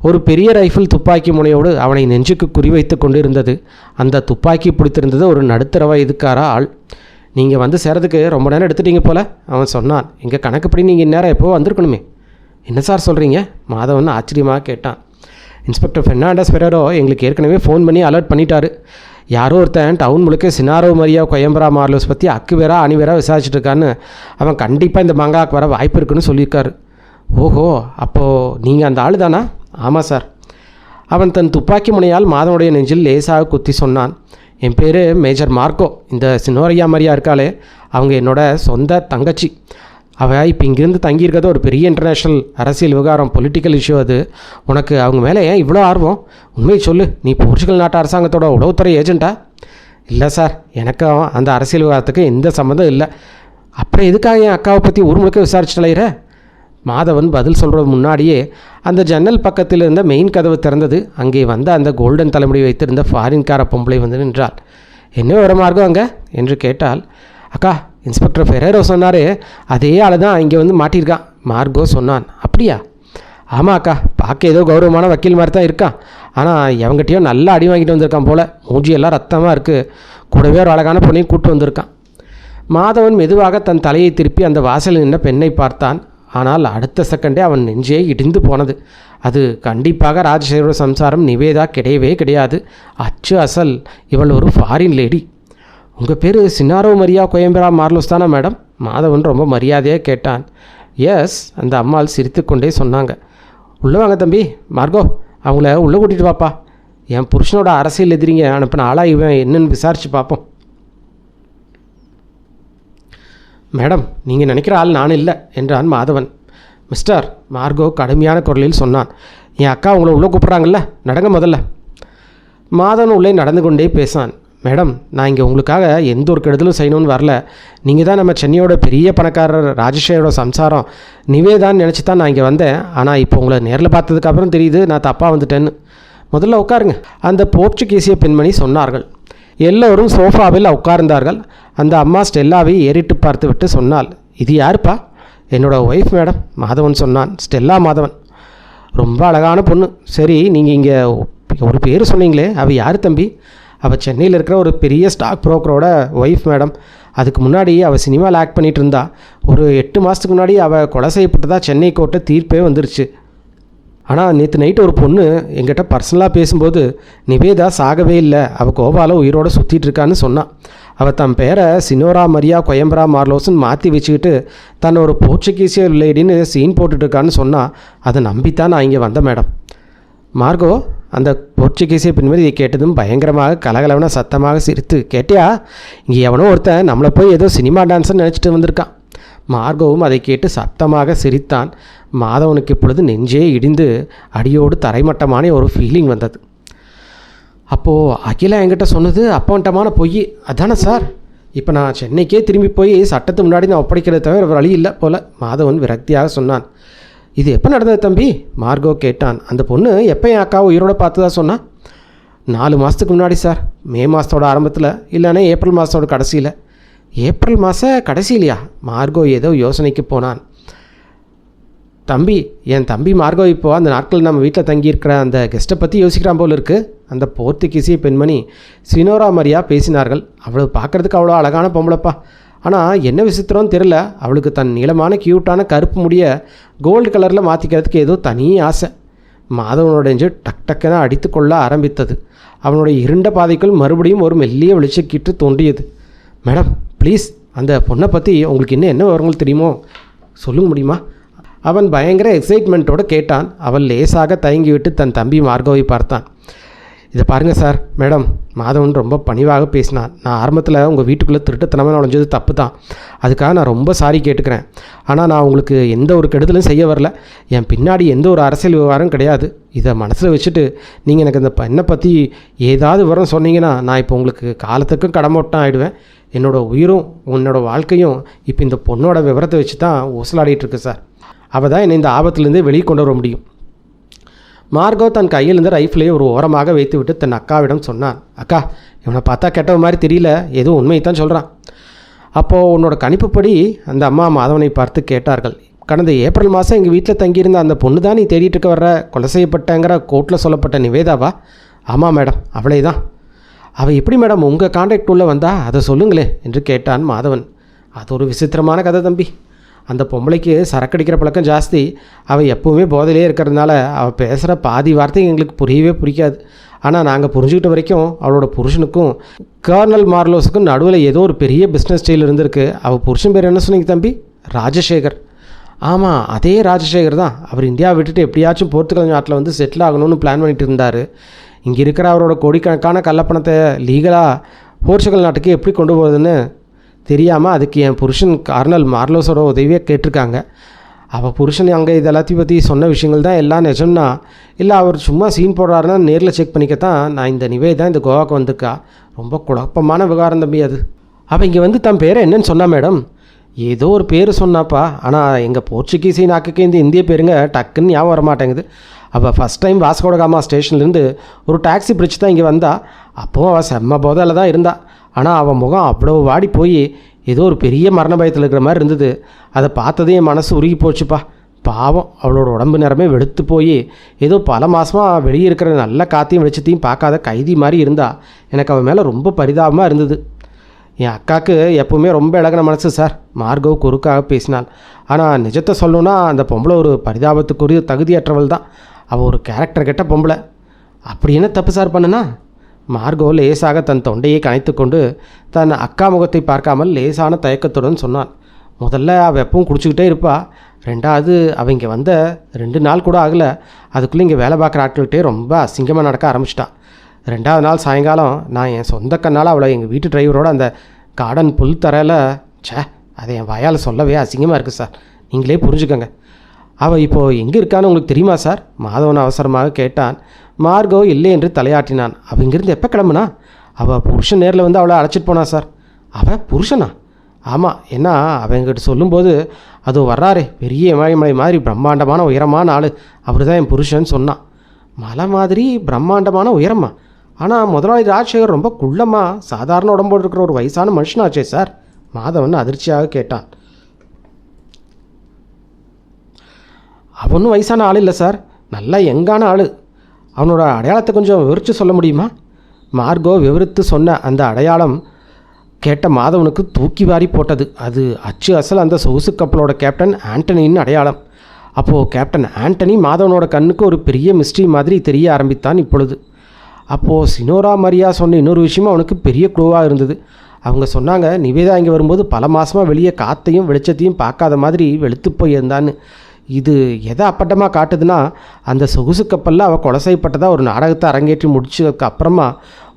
ஒரு பெரிய ரைஃபிள் துப்பாக்கி முனையோடு அவனை நெஞ்சுக்கு குறிவைத்து கொண்டு இருந்தது. அந்த துப்பாக்கி பிடித்திருந்தது ஒரு நடுத்தர வயதுக்கார ஆள். நீங்கள் வந்து சேரதுக்கு ரொம்ப நேரம் எடுத்துட்டீங்க போல, அவன் சொன்னான். எங்கள் கணக்குப்படி நீங்கள் இந்நேரம் எப்போ வந்திருக்கணுமே. என்ன சார் சொல்கிறீங்க? மாதவன் ஆச்சரியமாக கேட்டான். இன்ஸ்பெக்டர் ஃபெர்னாண்டஸ் ஃபெரரோ எங்களுக்கு ஏற்கனவே ஃபோன் பண்ணி அலர்ட் பண்ணிட்டாரு. யாரோ ஒருத்தன் டவுன் முழுக்க சினாரோ மரியா கொயம்பரா மார்லோஸ் பற்றி அக்கு வேறா அணி வேறா விசாரிச்சுட்டு இருக்கான்னு, அவன் கண்டிப்பாக இந்த பங்களாக்கு வர வாய்ப்பு இருக்குன்னு சொல்லியிருக்காரு. ஓஹோ, அப்போது நீங்கள் அந்த ஆள் தானா? ஆமாம் சார். அவன் தன் துப்பாக்கி முனையால் மாதவனுடைய நெஞ்சில் லேசாக குத்தி சொன்னான். என் பேர் மேஜர் மார்க்கோ. இந்த சினோரியா மரியா இருக்காளே, அவங்க என்னோட சொந்த தங்கச்சி. அவள் இப்போ இங்கேருந்து தங்கியிருக்கிறது ஒரு பெரிய இன்டர்நேஷ்னல் அரசியல் விவகாரம், பொலிட்டிக்கல் இஷ்யூ. அது உனக்கு அவங்க மேலே ஏன் இவ்வளோ ஆர்வம்? உண்மையை சொல்லு, நீ போர்ச்சுகல் நாட்டு அரசாங்கத்தோட உளவுத்துறை ஏஜென்ட்டா? இல்லை சார், எனக்கும் அந்த அரசியல் விவகாரத்துக்கு எந்த சம்மந்தம் இல்லை. அப்புறம் எதுக்காக என் அக்காவை பற்றி ஊர் முழுக்க விசாரிச்சுட்டலையிற? மாதவன் பதில் சொல்கிறது முன்னாடியே அந்த ஜன்னல் பக்கத்தில் இருந்த மெயின் கதவு திறந்தது. அங்கே வந்த அந்த கோல்டன் தலைமுடி வைத்திருந்த ஃபாரின்கார பொம்பளை வந்து நின்றாள். என்ன விவரமாக இருக்கும் அங்கே என்று கேட்டால், அக்கா, இன்ஸ்பெக்டர் ஃபெரேரோ சொன்னார், அதே ஆள் தான் இங்கே வந்து மாட்டியிருக்கான், மார்கோ சொன்னான். அப்படியா? ஆமாம் அக்கா, பார்க்க ஏதோ கௌரவமான வக்கீல் மாதிரி தான் இருக்கான். ஆனால் எவங்கிட்டையோ நல்லா அடி வாங்கிட்டு வந்திருக்கான் போல். மூஞ்சியெல்லாம் ரத்தமாக இருக்குது. கூடவே ஒரு அழகான பொண்ணையும் கூப்பிட்டு வந்திருக்கான். மாதவன் மெதுவாக தன் தலையை திருப்பி அந்த வாசலில் நின்ற பெண்ணை பார்த்தான். ஆனால் அடுத்த செகண்டே அவன் நெஞ்சே இடிந்து போனது. அது கண்டிப்பாக ராஜசேகரோட சம்சாரம் நிவேதா கிடையவே கிடையாது. அச்சு அசல் இவள் ஒரு ஃபாரின் லேடி. உங்கள் பேர் சினாரோ மரியா கொயம்பரா மார்லோஸ் தானே மேடம்? மாதவன் ரொம்ப மரியாதையாக கேட்டான். எஸ், அந்த அம்மாள் சிரித்து கொண்டே சொன்னாங்க. உள்ளே வாங்க தம்பி. மார்கோ, அவங்கள உள்ளே கூட்டிகிட்டு வாப்பா. என் புருஷனோட அரசியல் எதிரிங்க அனுப்பின ஆளாக இவன் என்னன்னு விசாரித்து பார்ப்போம். மேடம், நீங்கள் நினைக்கிற ஆள் நான் இல்லை என்றான் மாதவன். மிஸ்டர், மார்கோ கடுமையான குரலில் சொன்னான். என் அக்கா உங்களை உள்ளே கூப்பிட்றாங்கல்ல, நடங்க முதல்ல. மாதவன் உள்ளே நடந்து கொண்டே பேசான். மேடம், நான் இங்கே உங்களுக்காக எந்த ஒரு கெடுதலும் செய்யணும்னு வரல. நீங்கள் தான் நம்ம சென்னையோட பெரிய பணக்காரர் ராஜேஷோட சம்சாரம் நிவேதான்னு நினச்சி தான் நான் இங்கே வந்தேன். ஆனால் இப்போ உங்களை நேரில் பார்த்ததுக்கப்புறம் தெரியுது நான் தப்பாக வந்துட்டேன்னு. முதல்ல உட்காருங்க, அந்த போர்ச்சுகீசிய பெண்மணி சொன்னார்கள். எல்லோரும் சோஃபாவில் உட்கார்ந்தார்கள். அந்த அம்மா ஸ்டெல்லாவை ஏறிட்டு பார்த்து விட்டு சொன்னாள், இது யாருப்பா? என்னோடய ஒய்ஃப் மேடம், மாதவன் சொன்னான். ஸ்டெல்லா மாதவன். ரொம்ப அழகான பொண்ணு. சரி, நீங்கள் இங்கே ஒரு பேர் சொன்னீங்களே, அவள் யார் தம்பி? அவள் சென்னையில் இருக்கிற ஒரு பெரிய ஸ்டாக் புரோக்கரோட ஒய்ஃப் மேடம். அதுக்கு முன்னாடி அவள் சினிமாவில் ஆக்ட் பண்ணிகிட்டு இருந்தா. ஒரு 8 மாதத்துக்கு முன்னாடி அவள் கொலை செய்யப்பட்டதா சென்னை கோர்ட்டை தீர்ப்பே வந்துருச்சு. ஆனால் நேற்று நைட்டு ஒரு பொண்ணு எங்கிட்ட பர்சனலாக பேசும்போது நிவேதா சாகவே இல்லை, அவள் கோபால உயிரோடு சுற்றிட்டு இருக்கான்னு சொன்னான். அவள் தன் பேரை சினோரா மரியா கொயம்பரா மார்லோஸ்ன்னு மாற்றி வச்சுக்கிட்டு தன்னை ஒரு போர்ச்சுகீசிய லேடின்னு சீன் போட்டுட்ருக்கான்னு சொன்னால் அதை நம்பித்தான் நான் இங்கே வந்தேன் மேடம். மார்கோ, அந்த போர்ச்சுகீசிய பெண்மணி இதை கேட்டதும் பயங்கரமாக கலகலவன சத்தமாக சிரித்து, கேட்டியா, இங்கே எவனோ ஒருத்தன் நம்மளை போய் ஏதோ சினிமா டான்ஸர்னு நினச்சிட்டு வந்திருக்கான். மார்கோவும் அதை கேட்டு சத்தமாக சிரித்தான். மாதவனுக்கு இப்பொழுது நெஞ்சே இடிந்து அடியோடு தரைமட்டமான ஒரு ஃபீலிங் வந்தது. அப்போது அகிலா என்கிட்ட சொன்னது அப்பவண்டமான பொய் அதானே சார்? இப்போ நான் சென்னைக்கே திரும்பி போய் சட்டத்து முன்னாடி நான் ஒப்படைக்கிறத தவிர வழி இல்லை போல், மாதவன் விரக்தியாக சொன்னான். இது எப்போ நடந்தது தம்பி? மார்கோ கேட்டான். அந்த பொண்ணு எப்போ என் அக்காவை உயிரோடு பார்த்ததா சொன்னான்? 4 மாதத்துக்கு முன்னாடி சார். மே மாதத்தோட ஆரம்பத்தில், இல்லைன்னா ஏப்ரல் மாதத்தோட கடைசியில். ஏப்ரல் மாத கடைசியிலையா? மார்கோ ஏதோ யோசனைக்கு போனான். தம்பி, என் தம்பி மார்கோ இப்போ அந்த நாட்கள் நம்ம வீட்டில் தங்கியிருக்கிற அந்த கெஸ்ட்டை பற்றி யோசிக்கிறான் போல் இருக்குது. அந்த போர்த்துகீசிய பெண்மணி சினோரா மரியா பேசினார்கள். அவளை பார்க்குறதுக்கு அவ்வளோ அழகான பொம்பளைப்பா. ஆனால் என்ன விசித்திரம்னு தெரில, அவளுக்கு தன் நீளமான க்யூட்டான கருப்பு முடிய கோல்டு கலரில் மாற்றிக்கிறதுக்கு ஏதோ தனி ஆசை. மாதவனோட நெஞ்சு டக் டக்கென அடித்து கொள்ள ஆரம்பித்தது. அவனுடைய இருண்ட பாதைக்குள் மறுபடியும் ஒரு மெல்லிய வெளிச்சக்கீற்று தோன்றியது. மேடம் ப்ளீஸ், அந்த பொண்ணை பற்றி உங்களுக்கு இன்னும் என்ன விவரங்கள் தெரியுமோ சொல்ல முடியுமா? அவன் பயங்கர எக்ஸைட்மெண்ட்டோடு கேட்டான். அவள் லேசாக தயங்கிவிட்டு தன் தம்பி மார்கோவை பார்த்தான். இதை பாருங்கள் சார், மேடம், மாதவன் ரொம்ப பணிவாக பேசினான். நான் ஆரம்பத்தில் உங்கள் வீட்டுக்குள்ளே திருட்டுத்தனமாக நுழைஞ்சது தப்பு தான். அதுக்காக நான் ரொம்ப சாரி கேட்டுக்கிறேன். ஆனால் நான் உங்களுக்கு எந்த ஒரு கெடுதலும் செய்ய வரல. என் பின்னாடி எந்த ஒரு அரசியல் விவகாரம் கிடையாது. இதை மனசில் வச்சுட்டு நீங்கள் எனக்கு இந்த பெண்ணை பற்றி ஏதாவது விவரம் சொன்னீங்கன்னா நான் இப்போ உங்களுக்கு காலத்துக்கும் கடமோட்டம் ஆகிடுவேன். என்னோடய உயிரும் உன்னோட வாழ்க்கையும் இப்போ இந்த பொண்ணோட விவரத்தை வச்சு தான் ஊசலாடிட்டுருக்கு சார். அவள் தான் என்னை இந்த ஆபத்துலேருந்தே வெளியே கொண்டு வர முடியும். மார்கோ தன் கையிலிருந்த ரைஃபிளை ஒரு ஓரமாக வைத்துவிட்டு தன் அக்காவிடம் சொன்னான். அக்கா, இவனை பார்த்தா கெட்டவ மாதிரி தெரியல, ஏதோ உண்மையை தான் சொல்கிறான். அப்போது உன்னோட கணிப்புப்படி அந்த அம்மா மாதவனை பார்த்து கேட்டார்கள். கடந்த ஏப்ரல் மாதம் எங்கள் வீட்டில் தங்கியிருந்த அந்த பொண்ணு தான் நீ தேடிட்டு இருக்க வர்ற கொலை செய்யப்பட்டங்கிற கோர்ட்டில் சொல்லப்பட்ட நிவேதாவா? ஆமாம் மேடம், அவளே தான். அவள் எப்படி மேடம் உங்கள் கான்டாக்ட் உள்ளே வந்தா, அதை சொல்லுங்களே என்று கேட்டான் மாதவன். அது ஒரு விசித்திரமான கதை தம்பி. அந்த பொம்பளைக்கு சரக்கடிக்கிற பழக்கம் ஜாஸ்தி. அவள் எப்போவுமே போதையிலே இருக்கிறதுனால அவள் பேசுகிற பாதி வார்த்தை எங்களுக்கு புரியவே பிடிக்காது. ஆனால் நாங்கள் புரிஞ்சுக்கிட்ட வரைக்கும் அவளோட புருஷனுக்கும் கர்னல் மார்லோஸுக்கும் நடுவில் ஏதோ ஒரு பெரிய பிஸ்னஸ் ஸ்டைல் இருந்திருக்கு. அவள் புருஷன் பேர் என்ன சொன்னீங்க தம்பி? ராஜசேகர். ஆமாம், அதே ராஜசேகர் தான். அவர் இந்தியா விட்டுட்டு எப்படியாச்சும் போர்த்துகல் நாட்டில் வந்து செட்டில் ஆகணும்னு பிளான் பண்ணிட்டு இருந்தார். இங்கே இருக்கிற அவரோட கோடிக்கணக்கான கள்ளப்பணத்தை லீகலாக போர்ச்சுகல் நாட்டுக்கு எப்படி கொண்டு போகிறதுன்னு தெரியாமல் அதுக்கு என் புருஷன் கர்னல் மார்லோஸோட உதவியை கேட்டிருக்காங்க. அவள் புருஷன் அங்கே இது எல்லாத்தையும் பற்றி சொன்ன விஷயங்கள் தான் எல்லாம் நிஜம்னா, இல்லை அவர் சும்மா சீன் போடுறாருன்னா நேரில் செக் பண்ணிக்கத்தான் நான் இந்த நிவேதா இந்த கோவாவுக்கு வந்திருக்கா. ரொம்ப குழப்பமான விவகாரம் தம்பி அது. அவள் இங்கே வந்து தன் பேரை என்னன்னு சொன்னா மேடம்? ஏதோ ஒரு பேர் சொன்னாப்பா. ஆனால் எங்கள் போர்ச்சுகீஸை நாக்குக்கு இந்த இந்திய பேருங்க டக்குன்னு ஞாபகம் வர மாட்டேங்குது. அவள் ஃபஸ்ட் டைம் வாஸ்கோடகாமா ஸ்டேஷன்லேருந்து ஒரு டாக்ஸி பிடிச்சி தான் இங்கே வந்தா. அப்போது அவள் செம்ம போதையில் தான் இருந்தா. ஆனால் அவன் முகம் அவ்வளோ வாடி போய் ஏதோ ஒரு பெரிய மரண பயத்தில் இருக்கிற மாதிரி இருந்தது. அதை பார்த்ததே என் மனசு உருகி போச்சுப்பா. பாவம், அவளோட உடம்பு நிறமே வெளுத்து போய் ஏதோ பல மாதமாக வெளியே இருக்கிற நல்ல காற்றையும் வெளிச்சத்தையும் பார்க்காத கைதி மாதிரி இருந்தா. எனக்கு அவன் மேலே ரொம்ப பரிதாபமாக இருந்தது. என் அக்காவுக்கு எப்போவுமே ரொம்ப இழகின மனசு சார். மார்கோ குறுக்காக பேசினாள். ஆனால் நிஜத்தை சொல்லணுன்னா அந்த பொம்பளை ஒரு பரிதாபத்துக்குரிய தகுதியற்றவள் தான். அவள் ஒரு கேரக்டர் கெட்ட பொம்பளை. அப்படி என்ன தப்பு சார் பண்ணுனா? மார்கோ லேசாக தன் தொண்டையை கனைத்து கொண்டு தன் அக்கா முகத்தை பார்க்காமல் லேசான தயக்கத்துடன் சொன்னான். முதல்ல அவள் எப்பவும் குடிச்சிக்கிட்டே இருப்பா. ரெண்டாவது, அவள் இங்கே வந்த 2 நாள் கூட ஆகலை. அதுக்குள்ளே இங்கே வேலை பார்க்குற ஆட்கள்கிட்டே ரொம்ப அசிங்கமாக நடக்க ஆரம்பிச்சிட்டான். 2வது நாள் சாயங்காலம் நான் என் சொந்த கண்ணால் அவளை எங்கள் வீட்டு டிரைவரோட அந்த கார்டன் புல் தரையில் அதை என் வாயால் சொல்லவே அசிங்கமாக இருக்குது சார். நீங்களே புரிஞ்சுக்கோங்க. அவள் இப்போது எங்கே இருக்கான்னு உங்களுக்கு தெரியுமா சார்? மாதவன் அவசரமாக கேட்டான். மார்கோ இல்லை என்று தலையாட்டினான். அவள் இங்கேருந்து எப்போ கிளம்புனா? அவள் புருஷன் நேரில் வந்து அவளை அழைச்சிட்டு போனா சார். அவள் புருஷனா? ஆமாம். ஏன்னா அவன் எங்கிட்ட சொல்லும்போது அதோ வர்றாரே பெரிய இமயமலை மாதிரி பிரம்மாண்டமான உயரமான ஆள், அவர் தான் என் புருஷன் சொன்னான். மலை மாதிரி பிரம்மாண்டமான உயரமா? ஆனால் முதலாளி ராஜசேகர் ரொம்ப குள்ளமாக சாதாரண உடம்போடு இருக்கிற ஒரு வயசான மனுஷனாச்சே சார். மாதவன் அதிர்ச்சியாக கேட்டான். அவனும் வயசான ஆள் இல்லை சார், நல்லா யங்கான ஆள். அவனோட அடையாளத்தை கொஞ்சம் விவரித்து சொல்ல முடியுமா? மார்கோ விவரித்து சொன்ன அந்த அடையாளம் கேட்ட மாதவனுக்கு தூக்கி வாரி போட்டது. அது அச்சு அசல் அந்த சொகுசு கப்பலோட கேப்டன் ஆண்டனியின் அடையாளம். அப்போது கேப்டன் ஆண்டனி மாதவனோட கண்ணுக்கு ஒரு பெரிய மிஸ்ட்ரி மாதிரி தெரிய ஆரம்பித்தான் இப்பொழுது. அப்போது சினோரா மரியா சொன்ன இன்னொரு விஷயமும் அவனுக்கு பெரிய க்ளூவாக இருந்தது. அவங்க சொன்னாங்க, நிவேதா இங்கே வரும்போது பல மாதமாக வெளியே காற்றையும் வெளிச்சத்தையும் பார்க்காத மாதிரி வெளுத்து போயிருந்தான்னு. இது எதை அப்பட்டமாக காட்டுதுன்னா, அந்த சொகுசு கப்பலில் அவள் கொலை செய்யப்பட்டதாக ஒரு நாடகத்தை அரங்கேற்றி முடிச்சதுக்கு அப்புறமா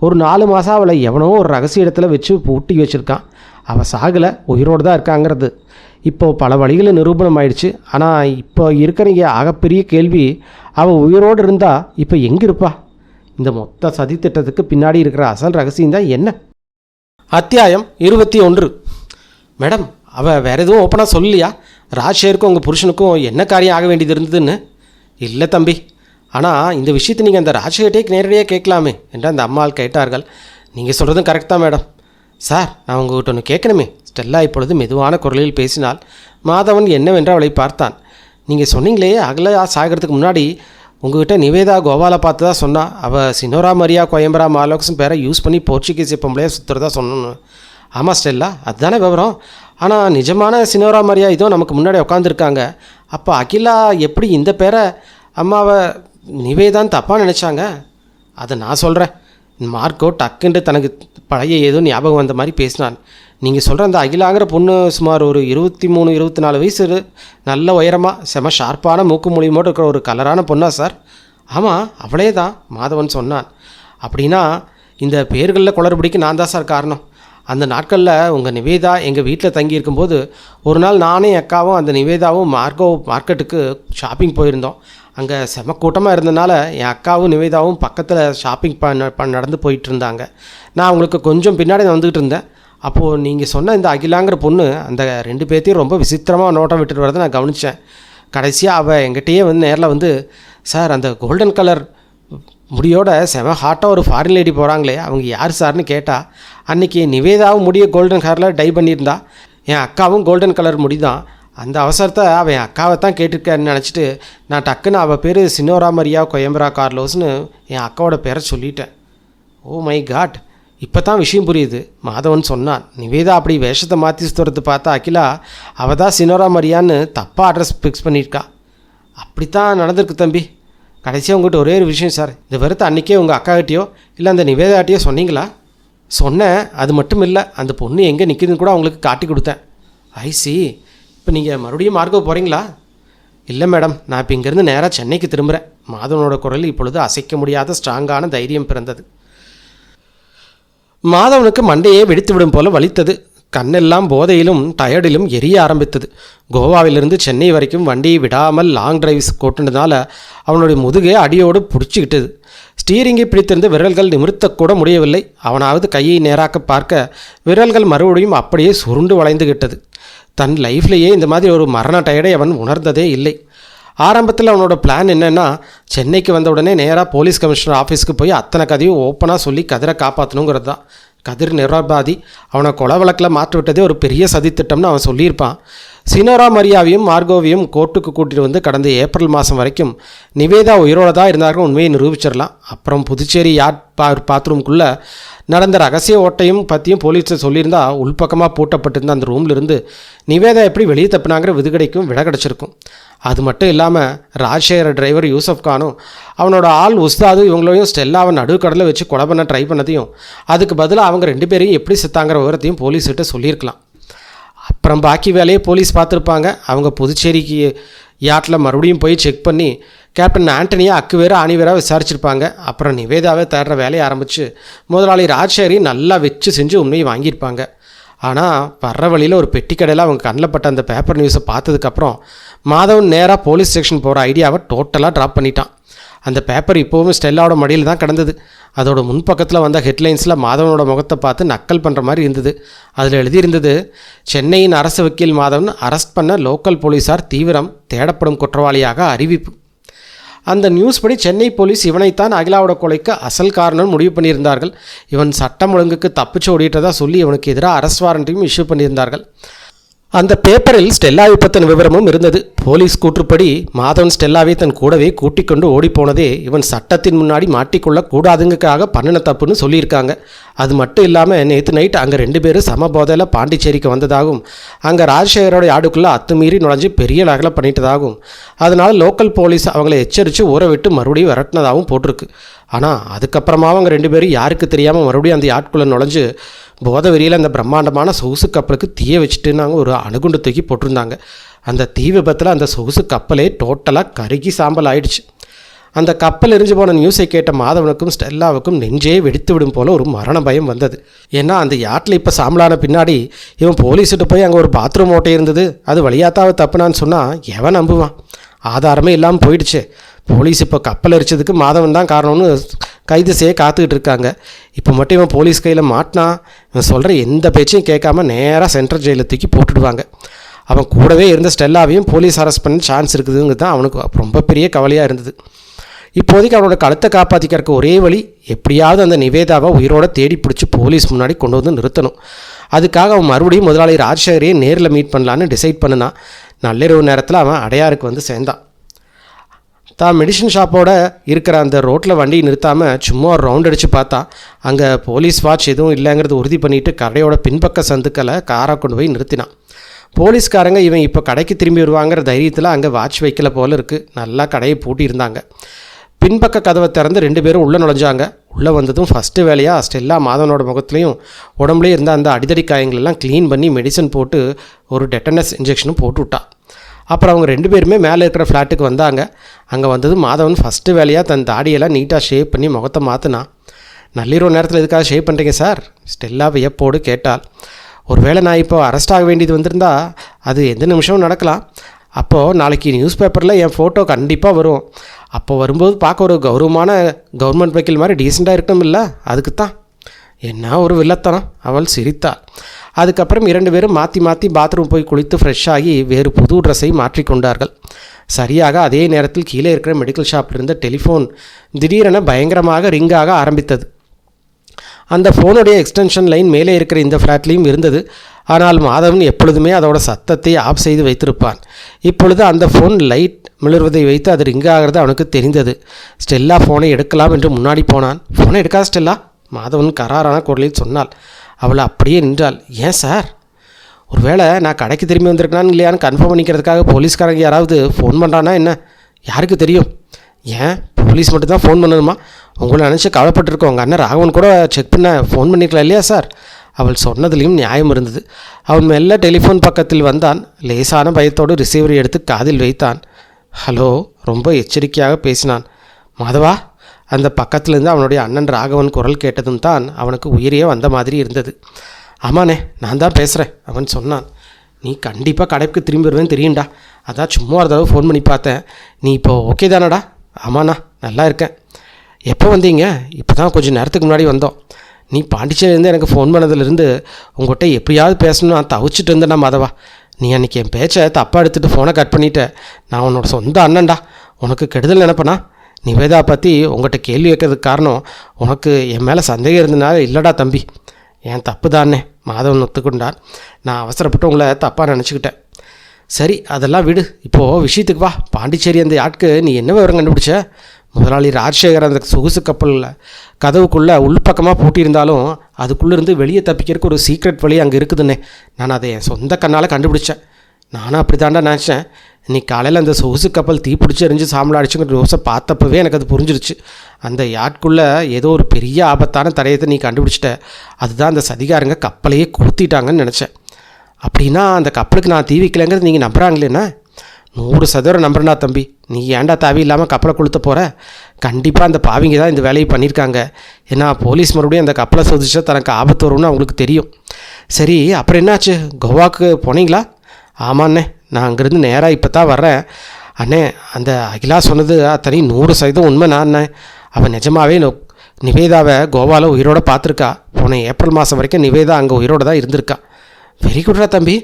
ஒரு 4 மாதம் அவளை எவனோ ஒரு ரகசிய இடத்துல வச்சு பூட்டி வச்சுருக்கான். அவள் சாகலை, உயிரோடு தான் இருக்காங்கிறது இப்போது பல வழிகளில் நிரூபணம் ஆயிடுச்சு. ஆனால் இப்போ இருக்கிறீங்க ஆகப்பெரிய கேள்வி, அவள் உயிரோடு இருந்தால் இப்போ எங்கே இருப்பா? இந்த மொத்த சதித்திட்டத்துக்கு பின்னாடி இருக்கிற அசல் ரகசியம்தான் என்ன? அத்தியாயம் 21. மேடம், அவள் வேறு எதுவும் ஓப்பனாக சொல்லலையா? ராஜ்ஷேருக்கும் உங்கள் புருஷனுக்கும் என்ன காரியம் ஆக வேண்டியது இருந்ததுன்னு? இல்லை தம்பி, ஆனால் இந்த விஷயத்தை நீங்கள் அந்த ராஜ்ஷேர்ட்டே நேரடியாக கேட்கலாமே என்று அந்த அம்மாள் கேட்டார்கள். நீங்கள் சொல்கிறதும் கரெக்ட் தான் மேடம். சார், நான் உங்கள்கிட்ட ஒன்று கேட்கணுமே. ஸ்டெல்லா இப்பொழுது மெதுவான குரலில் பேசினாள். மாதவன் என்னவென்று அவளை பார்த்தான். நீங்கள் சொன்னீங்களே அகல சாகிறதுக்கு முன்னாடி உங்கள்கிட்ட நிவேதா கோவாவில் பார்த்து தான் சொன்னா. அவள் சினோரா மரியா கோயம்பரா மாலோக்ஸும் பேரை யூஸ் பண்ணி போர்ச்சுகீஸ் பொம்பளையே சுற்றுறதா சொன்னோன்னு. ஆமாம் ஸ்டெல்லா, அதுதானே விவரம். ஆனால் நிஜமான சினோரா மரியா இதோ நமக்கு முன்னாடி உட்காந்துருக்காங்க. அப்போ அகிலா எப்படி இந்த பேரை அம்மாவை நிவேதான் தப்பாக நினச்சாங்க. அதை நான் சொல்கிறேன். மார்க்கோ டக்குன்ட்டு தனக்கு பழைய ஏதோ ஞாபகம் வந்த மாதிரி பேசினான். நீங்கள் சொல்கிற அந்த அகிலாங்கிற பொண்ணு சுமார் ஒரு 23-24 வயசு, நல்ல உயரமாக செம ஷார்ப்பான மூக்கு மூலியமோடு இருக்கிற ஒரு கலரான பொண்ணா சார்? ஆமாம், அவளே தான் மாதவன் சொன்னான். அப்படின்னா இந்த பேர்களில் குளறுபடிக்கு நான் தான் சார் காரணம். அந்த நாட்களில் உங்கள் நிவேதா எங்கள் வீட்டில் தங்கியிருக்கும்போது ஒரு நாள் நானே அக்காவும் அந்த நிவேதாவும் மார்க்கெட்டுக்கு ஷாப்பிங் போயிருந்தோம். அங்கே செம கூட்டமாக இருந்ததுனால என் அக்காவும் நிவேதாவும் பக்கத்தில் ஷாப்பிங் நடந்து போயிட்டு இருந்தாங்க. நான் அவங்களுக்கு கொஞ்சம் பின்னாடி வந்துக்கிட்டு இருந்தேன். அப்போது நீங்கள் சொன்ன இந்த அகிலாங்கிற பொண்ணு அந்த 2 பேர்த்தையும் ரொம்ப விசித்திரமாக நோட்டம் விட்டுட்டு வரதை நான் கவனித்தேன். கடைசியாக அவள் எங்கிட்டயே நேரில் வந்து, சார் அந்த கோல்டன் கலர் முடியோட செம ஹாட்டாக ஒரு ஃபாரின் லேடி போகிறாங்களே, அவங்க யார் சார்னு கேட்டால், அன்றைக்கி நிவேதாவும் முடிய கோல்டன் கலரில் டை பண்ணியிருந்தா, என் அக்காவும் கோல்டன் கலர் முடி தான். அந்த அவசரத்தை அவன் என் அக்காவை தான் கேட்டிருக்காருன்னு நினச்சிட்டு நான் டக்குன்னு அவள் பேர் சினோரா மரியா கோயம்பரா கார்லோஸ்னு என் அக்காவோட பேரை சொல்லிட்டேன். ஓ மை காட், இப்போ தான் விஷயம் புரியுது, மாதவன் சொன்னான். நிவேதா அப்படி வேஷத்தை மாற்றி சுற்றுறது பார்த்தா அகிலா அவள் தான் சினோரா மரியான்னு தப்பாக அட்ரஸ் ஃபிக்ஸ் பண்ணியிருக்கா. அப்படித்தான் நடந்திருக்கு தம்பி. கடைசியாக உங்கள்கிட்ட ஒரே ஒரு விஷயம் சார், இந்த வருத்த அன்றைக்கே உங்கள் அக்காகிட்டையோ இல்லை அந்த நிவேதாட்டியோ சொன்னீங்களா? சொன்னேன். அது மட்டும் இல்லை, அந்த பொண்ணு எங்கே நிற்கிதுன்னு கூட அவங்களுக்கு காட்டி கொடுத்தேன். ஐசி, இப்போ நீங்கள் மறுபடியும் மார்க்கோ போகிறீங்களா? இல்லை மேடம், நான் இப்போ இங்கேருந்து நேராக சென்னைக்கு திரும்புகிறேன். மாதவனோட குரல் இப்பொழுது அசைக்க முடியாத ஸ்ட்ராங்கான தைரியம் பிறந்தது. மாதவனுக்கு மண்டையே வெடித்து விடும் போல வலித்தது. கண்ணெல்லாம் போதையிலும் டயர்டிலும் எரிய ஆரம்பித்தது. கோவாவிலிருந்து சென்னை வரைக்கும் வண்டியை விடாமல் லாங் டிரைவ்ஸ் கொட்டுனதுனால அவனுடைய முதுகே அடியோடு பிடிச்சிக்கிட்டது. ஸ்டீரிங்கை பிடித்திருந்த விரல்கள் நிமிர்த்தக்கூட முடியவில்லை. அவனாவது கையை நேராக்க பார்க்க விரல்கள் மறுபடியும் அப்படியே சுருண்டு வளைந்துகிட்டது. தன் லைஃப்லேயே இந்த மாதிரி ஒரு மரண டயர்டை அவன் உணர்ந்ததே இல்லை. ஆரம்பத்தில் அவனோட பிளான் என்னென்னா, சென்னைக்கு வந்த உடனே நேராக போலீஸ் கமிஷனர் ஆஃபீஸுக்கு போய் அத்தனை கதையும் ஓப்பனாக சொல்லி கதிரை காப்பாற்றணுங்கிறது தான். கதிர் நிரபாதி அவனை கொலை வழக்கில் மாற்றி விட்டதே ஒரு பெரிய சதித்திட்டம்னு அவன் சொல்லியிருப்பான். சினோரா மரியாவையும் மார்கோவையும் கோர்ட்டுக்கு கூட்டிகிட்டு வந்து கடந்த ஏப்ரல் மாதம் வரைக்கும் நிவேதா உயிரோடு தான் இருந்தார்கள் உண்மையை நிரூபிச்சிடலாம். அப்புறம் புதுச்சேரி பாத்ரூம்குள்ளே நடந்த ரகசிய ஓட்டையும் பற்றியும் போலீஸில் சொல்லியிருந்தா உள்பக்கமாக பூட்டப்பட்டிருந்த அந்த ரூம்லேருந்து நிவேதா எப்படி வெளியே தப்பினாங்கிற விடுகடைக்கும் விட கிடச்சிருக்கும். அது மட்டும் இல்லாமல் ராஜ்சேகர டிரைவர் யூசப் கானும் அவனோட ஆள் உஸ்தாது இவங்களையும் ஸ்டெல்லாவை நடுக்கடலை வச்சு கொலை பண்ண ட்ரை பண்ணதையும் அதுக்கு பதிலாக அவங்க 2 பேரையும் எப்படி செத்தாங்கிற விவரத்தையும் போலீஸ்கிட்ட சொல்லியிருக்கலாம். அப்புறம் பாக்கி வேலையை போலீஸ் பார்த்துருப்பாங்க. அவங்க புதுச்சேரிக்கு யாட்டில் மறுபடியும் போய் செக் பண்ணி கேப்டன் ஆண்டனியை அக்கு வேற ஆணி வேற விசாரிச்சிருப்பாங்க. அப்புறம் நிவேதாவை தேடுற வேலையை ஆரம்பித்து முதலாளி ராஜ்சேகரி நல்லா வச்சு செஞ்சு உண்மையை வாங்கியிருப்பாங்க. ஆனால் வர்ற வழியில் ஒரு பெட்டி கடையில் அவங்க கண்ணில் பட்ட அந்த பேப்பர் நியூஸை பார்த்ததுக்கப்புறம் மாதவன் நேராக போலீஸ் ஸ்டேஷன் போகிற ஐடியாவை டோட்டலாக ட்ராப் பண்ணிட்டான். அந்த பேப்பர் இப்போவும் ஸ்டெல்லாவோட மடியில் தான் கிடந்தது. அதோட முன்பக்கத்தில் வந்த ஹெட்லைன்ஸில் மாதவனோட முகத்தை பார்த்து நக்கல் பண்ணுற மாதிரி இருந்தது. அதில் எழுதியிருந்தது, சென்னையின் அரசு வக்கீல் மாதவன் அரெஸ்ட் பண்ண லோக்கல் போலீஸார் தீவிரம், தேடப்படும் குற்றவாளியாக அறிவிப்பு. அந்த நியூஸ் படி சென்னை போலீஸ் இவனைத்தான் அகிலாவோட கொலைக்கு அசல் காரணம் முடிவு பண்ணியிருந்தார்கள். இவன் சட்டம் ஒழுங்குக்கு தப்பிச்சு ஓடிட்டதா சொல்லி இவனுக்கு எதிராக அரெஸ்ட் வாரண்ட்டையும் இஷ்யூ பண்ணியிருந்தார்கள். அந்த பேப்பரில் ஸ்டெல்லாவை பற்றின விவரமும் இருந்தது. போலீஸ் கூற்றுப்படி மாதவன் ஸ்டெல்லாவை தன் கூடவே கூட்டிக் கொண்டு ஓடிப்போனதே இவன் சட்டத்தின் முன்னாடி மாட்டிக்கொள்ள கூடாதுங்கக்காக பண்ணின தப்புன்னு சொல்லியிருக்காங்க. அது மட்டும் இல்லாமல் நேற்று நைட் அங்கே 2 பேரும் சம போதையில் பாண்டிச்சேரிக்கு வந்ததாகவும் அங்கே ராஜ்சேகரோட ஆடுக்குள்ளே அத்துமீறி நுழைஞ்சு பெரிய லகலை பண்ணிட்டதாகவும் அதனால் லோக்கல் போலீஸ் அவங்கள எச்சரித்து ஊற விட்டு மறுபடியும் விரட்டினதாகவும் போட்டிருக்கு. ஆனால் அதுக்கப்புறமாவும் அவங்க 2 பேரும் யாருக்கு தெரியாமல் மறுபடியும் அந்த ஆட்குள்ளே நுழைஞ்சு போதை வெறியில் அந்த பிரம்மாண்டமான சொகுசு கப்பலுக்கு தீய வச்சுட்டு நாங்கள் ஒரு அணுகுண்டு தூக்கி போட்டிருந்தாங்க. அந்த தீ விபத்தில் அந்த சொகுசு கப்பலே டோட்டலாக கருகி சாம்பல் ஆயிடுச்சு. அந்த கப்பல் எரிஞ்சு போன நியூஸை கேட்ட மாதவனுக்கும் ஸ்டெல்லாவுக்கும் நெஞ்சே வெடித்து விடும் போல் ஒரு மரண பயம் வந்தது. ஏன்னா அந்த யாட்டில் இப்போ சாம்பலான பின்னாடி இவன் போலீஸ்கிட்ட போய் அங்கே ஒரு பாத்ரூம் ஓட்டை இருந்தது, அது வழியாத்தாவது தப்புனான்னு சொன்னால் எவன் நம்புவான்? ஆதாரமே இல்லாமல் போயிடுச்சு. போலீஸ் இப்போ கப்பல் எரிச்சதுக்கு மாதவன் தான் காரணம்னு கைது செய்ய காத்துக்கிட்டு இருக்காங்க. இப்போ மட்டும் இவன் போலீஸ் கையில் மாட்டினா இவன் சொல்கிற எந்த பேச்சையும் கேட்காம நேராக சென்ட்ரல் ஜெயிலில் தூக்கி போட்டுடுவாங்க. அவன் கூடவே இருந்த ஸ்டெல்லாவையும் போலீஸ் அரெஸ்ட் பண்ண சான்ஸ் இருக்குதுங்கிறது தான் அவனுக்கு ரொம்ப பெரிய கவலையாக இருந்தது. இப்போதைக்கு அவனோட கழுத்தை காப்பாற்றிக்கிறக்கு ஒரே வழி, எப்படியாவது அந்த நிவேதாவை உயிரோட தேடி பிடிச்சி போலீஸ் முன்னாடி கொண்டு வந்து நிறுத்தணும். அதுக்காக அவன் மறுபடியும் முதலாளி ராஜ்சேகரையே நேரில் மீட் பண்ணலான்னு டிசைட் பண்ணினான். நள்ளிரவு நேரத்தில் அவன் அடையாருக்கு வந்து சேர்ந்தான். தான் மெடிசன் ஷாப்போட இருக்கிற அந்த ரோட்டில் வண்டியை நிறுத்தாமல் சும்மா ஒரு ரவுண்ட் அடித்து பார்த்தா அங்கே போலீஸ் வாட்ச் எதுவும் இல்லைங்கிறது உறுதி பண்ணிவிட்டு கடையோட பின்பக்க சந்துக்களை காரை கொண்டு போய் நிறுத்தினான். போலீஸ்காரங்க இவன் இப்போ கடைக்கு திரும்பி வருவாங்கிற தைரியத்தில் அங்கே வாட்ச் வைக்கல போல் இருக்குது. நல்லா கடையை பூட்டி இருந்தாங்க. பின்பக்க கதவை திறந்து 2 பேரும் உள்ளே நுழைஞ்சாங்க. உள்ளே வந்ததும் ஃபஸ்ட்டு வேலையாக ஸ்டெல்லா மாதவனோட முகத்துலேயும் உடம்புலேயும் இருந்த அந்த அடிதடி காயங்களெல்லாம் க்ளீன் பண்ணி மெடிசன் போட்டு ஒரு டெட்டனஸ் இன்ஜெக்ஷனும் போட்டு விட்டா. அப்புறம் அவங்க 2 பேருமே மேலே இருக்கிற ஃப்ளாட்டுக்கு வந்தாங்க. அங்கே வந்ததும் மாதவன் ஃபஸ்ட்டு வேலையாக தன் தாடியெல்லாம் நீட்டாக ஷேப் பண்ணி முகத்தை மாற்றினான். நள்ளிரவு நேரத்தில் எதுக்காக ஷேப் பண்ணுறீங்க சார்? ஸ்டெல்லா வியப்போடு கேட்டாள். ஒருவேளை நான் இப்போ அரெஸ்ட் ஆக வேண்டியது வந்திருந்தா அது எந்த நிமிஷமும் நடக்கலாம். அப்போது நாளைக்கு நியூஸ் பேப்பரில் என் ஃபோட்டோ கண்டிப்பாக வரும். அப்போ வரும்போது பார்க்க ஒரு கௌரவமான கவர்மெண்ட் வக்கீல் மாதிரி டீசெண்டாக இருக்கணும் இல்லை? அதுக்கு தான். என்ன ஒரு வில்லத்தனம், அவள் சிரித்தாள். அதுக்கப்புறம் 2 பேரும் மாற்றி மாற்றி பாத்ரூம் போய் குளித்து ஃப்ரெஷ் ஆகி வேறு புது ட்ரெஸ்ஸை மாற்றிக்கொண்டார்கள். சரியாக அதே நேரத்தில் கீழே இருக்கிற மெடிக்கல் ஷாப்பில் இருந்த டெலிஃபோன் திடீரென பயங்கரமாக ரிங்காக ஆரம்பித்தது. அந்த ஃபோனுடைய எக்ஸ்டென்ஷன் லைன் மேலே இருக்கிற இந்த ஃப்ளாட்லேயும் இருந்தது. ஆனால் மாதவன் எப்பொழுதுமே அதோட சத்தத்தை ஆஃப் செய்து வைத்திருப்பான். இப்பொழுது அந்த ஃபோன் லைட் மிளர்வதை வைத்து அது ரிங் ஆகிறது அவனுக்கு தெரிந்தது. ஸ்டெல்லா ஃபோனை எடுக்கலாம் என்று முன்னாடி போனான். ஃபோனை எடுக்காத ஸ்டெல்லா, மாதவன் கராரான குரலில் சொன்னாள். அவள் அப்படியே நின்றாள். ஏன் சார்? ஒருவேளை நான் கடைக்கு திரும்பி வந்திருக்கேனான்னு இல்லையான்னு கன்ஃபார்ம் பண்ணிக்கிறதுக்காக போலீஸ்காரங்க யாராவது ஃபோன் பண்ணுறான்னா என்ன? யாருக்கு தெரியும்? ஏன் போலீஸ் மட்டும்தான் ஃபோன் பண்ணணுமா? உங்களை நினச்சி கவலைப்பட்டிருக்கோம். உங்கள் அண்ணன் ராகவன் கூட செக் பண்ண ஃபோன் பண்ணிக்கலாம் இல்லையா சார்? அவள் சொன்னதுலேயும் நியாயம் இருந்தது. அவன் மெல்ல டெலிஃபோன் பக்கத்தில் வந்தான். லேசான பயத்தோடு ரிசீவரை எடுத்து காதில் வைத்தான். ஹலோ, ரொம்ப எச்சரிக்கையாக பேசினான். மாதவா? அந்த பக்கத்திலேருந்து அவனுடைய அண்ணன் ராகவன் குரல் கேட்டதும் தான் அவனுக்கு உயிரியே வந்த மாதிரி இருந்தது. ஆமாண்ணே, நான் தான் பேசுகிறேன், அவன் சொன்னான். நீ கண்டிப்பாக கடைக்கு திரும்பி வருவேன்னு தெரியும்டா. அதான் சும்மா ஒரு தடவை ஃபோன் பண்ணி பார்த்தேன். நீ இப்போ ஓகே தானடா? ஆமாண்ணா, நல்லா இருக்கேன். எப்போ வந்தீங்க? இப்போ தான் கொஞ்சம் நேரத்துக்கு முன்னாடி வந்தோம். நீ பாண்டிச்சேரியிலேருந்து எனக்கு ஃபோன் பண்ணதுலேருந்து உங்கள்கிட்ட எப்படியாவது பேசணும்னு நான் தவிச்சிட்டு இருந்தேன்டா மாதவா. நீ அன்றைக்கி என் பேச்சை தப்பாக எடுத்துகிட்டு ஃபோனை கட் பண்ணிட்ட. நான் உன்னோட சொந்த அண்ணன்டா, உனக்கு கெடுதல் நினைப்பனா? நிவேதா பற்றி உங்கள்கிட்ட கேள்வி வைக்கிறதுக்கு காரணம் உனக்கு என் மேலே சந்தேகம் இருந்தனால இல்லைடா தம்பி. என் தப்பு தானே, மாதவன் ஒத்துக்கொண்டான். நான் அவசரப்பட்டு உங்களை தப்பாக நினச்சிக்கிட்டேன். சரி, அதெல்லாம் விடு. இப்போது விஷயத்துக்கு வா. பாண்டிச்சேரி அந்த யாட்க்கு நீ என்ன விவரம் கண்டுபிடிச்ச? முதலாளி ராஜசேகர் அந்த சொகுசு கப்பலில் கதவுக்குள்ளே உள்பக்கமாக பூட்டியிருந்தாலும் அதுக்குள்ளேருந்து வெளியே தப்பிக்கிறதுக்கு ஒரு சீக்ரெட் வழி அங்கே இருக்குதுன்னே. நான் அதை என் சொந்த கண்ணால் கண்டுபிடிச்சேன். நானும் அப்படி தாண்டா நினச்சேன். இன்னைக்கு காலையில் அந்த சொகுசு கப்பல் தீப்பிடிச்சி எரிஞ்சு சாம்பலாடிச்சுங்கிற நியூஸை பார்த்தப்பவே எனக்கு அது புரிஞ்சிருச்சு. அந்த யாட்குள்ளே ஏதோ ஒரு பெரிய ஆபத்தான தடயத்தை நீ கண்டுபிடிச்சிட்ட. அதுதான் அந்த சதிகாரங்க கப்பலையே கொளுத்திட்டாங்கன்னு நினச்சேன். அப்படின்னா அந்த கப்பலுக்கு நான் தீ வைக்கலைங்கிறது நீங்கள் நம்புகிறாங்களேண்ணா? 100% நம்புறா தம்பி. நீ ஏன்டா தேவையில்லாமல் கப்பலை கொளுத்த போகிற? கண்டிப்பாக அந்த பாவிங்க தான் இந்த வேலையை பண்ணியிருக்காங்க. ஏன்னா போலீஸ் மறுபடியும் அந்த கப்பலை சோதிச்சா தனக்கு ஆபத்து வரும்னு அவங்களுக்கு தெரியும். சரி, அப்புறம் என்னாச்சு? கோவாவுக்கு போனீங்களா? ஆமாண்ணே, நான் அங்கேருந்து நேராக இப்போ தான் வர்றேன். அண்ணே, அந்த அகிலா சொன்னது அத்தனை 100% உண்மை நான். அவன் நிஜமாகவே நிவேதாவை கோவாவில் உயிரோடு பார்த்துருக்கா. போன ஏப்ரல் மாதம் வரைக்கும் நிவேதா அங்கே உயிரோடு தான் இருந்திருக்கா. வெரி குட்ரா தம்பி.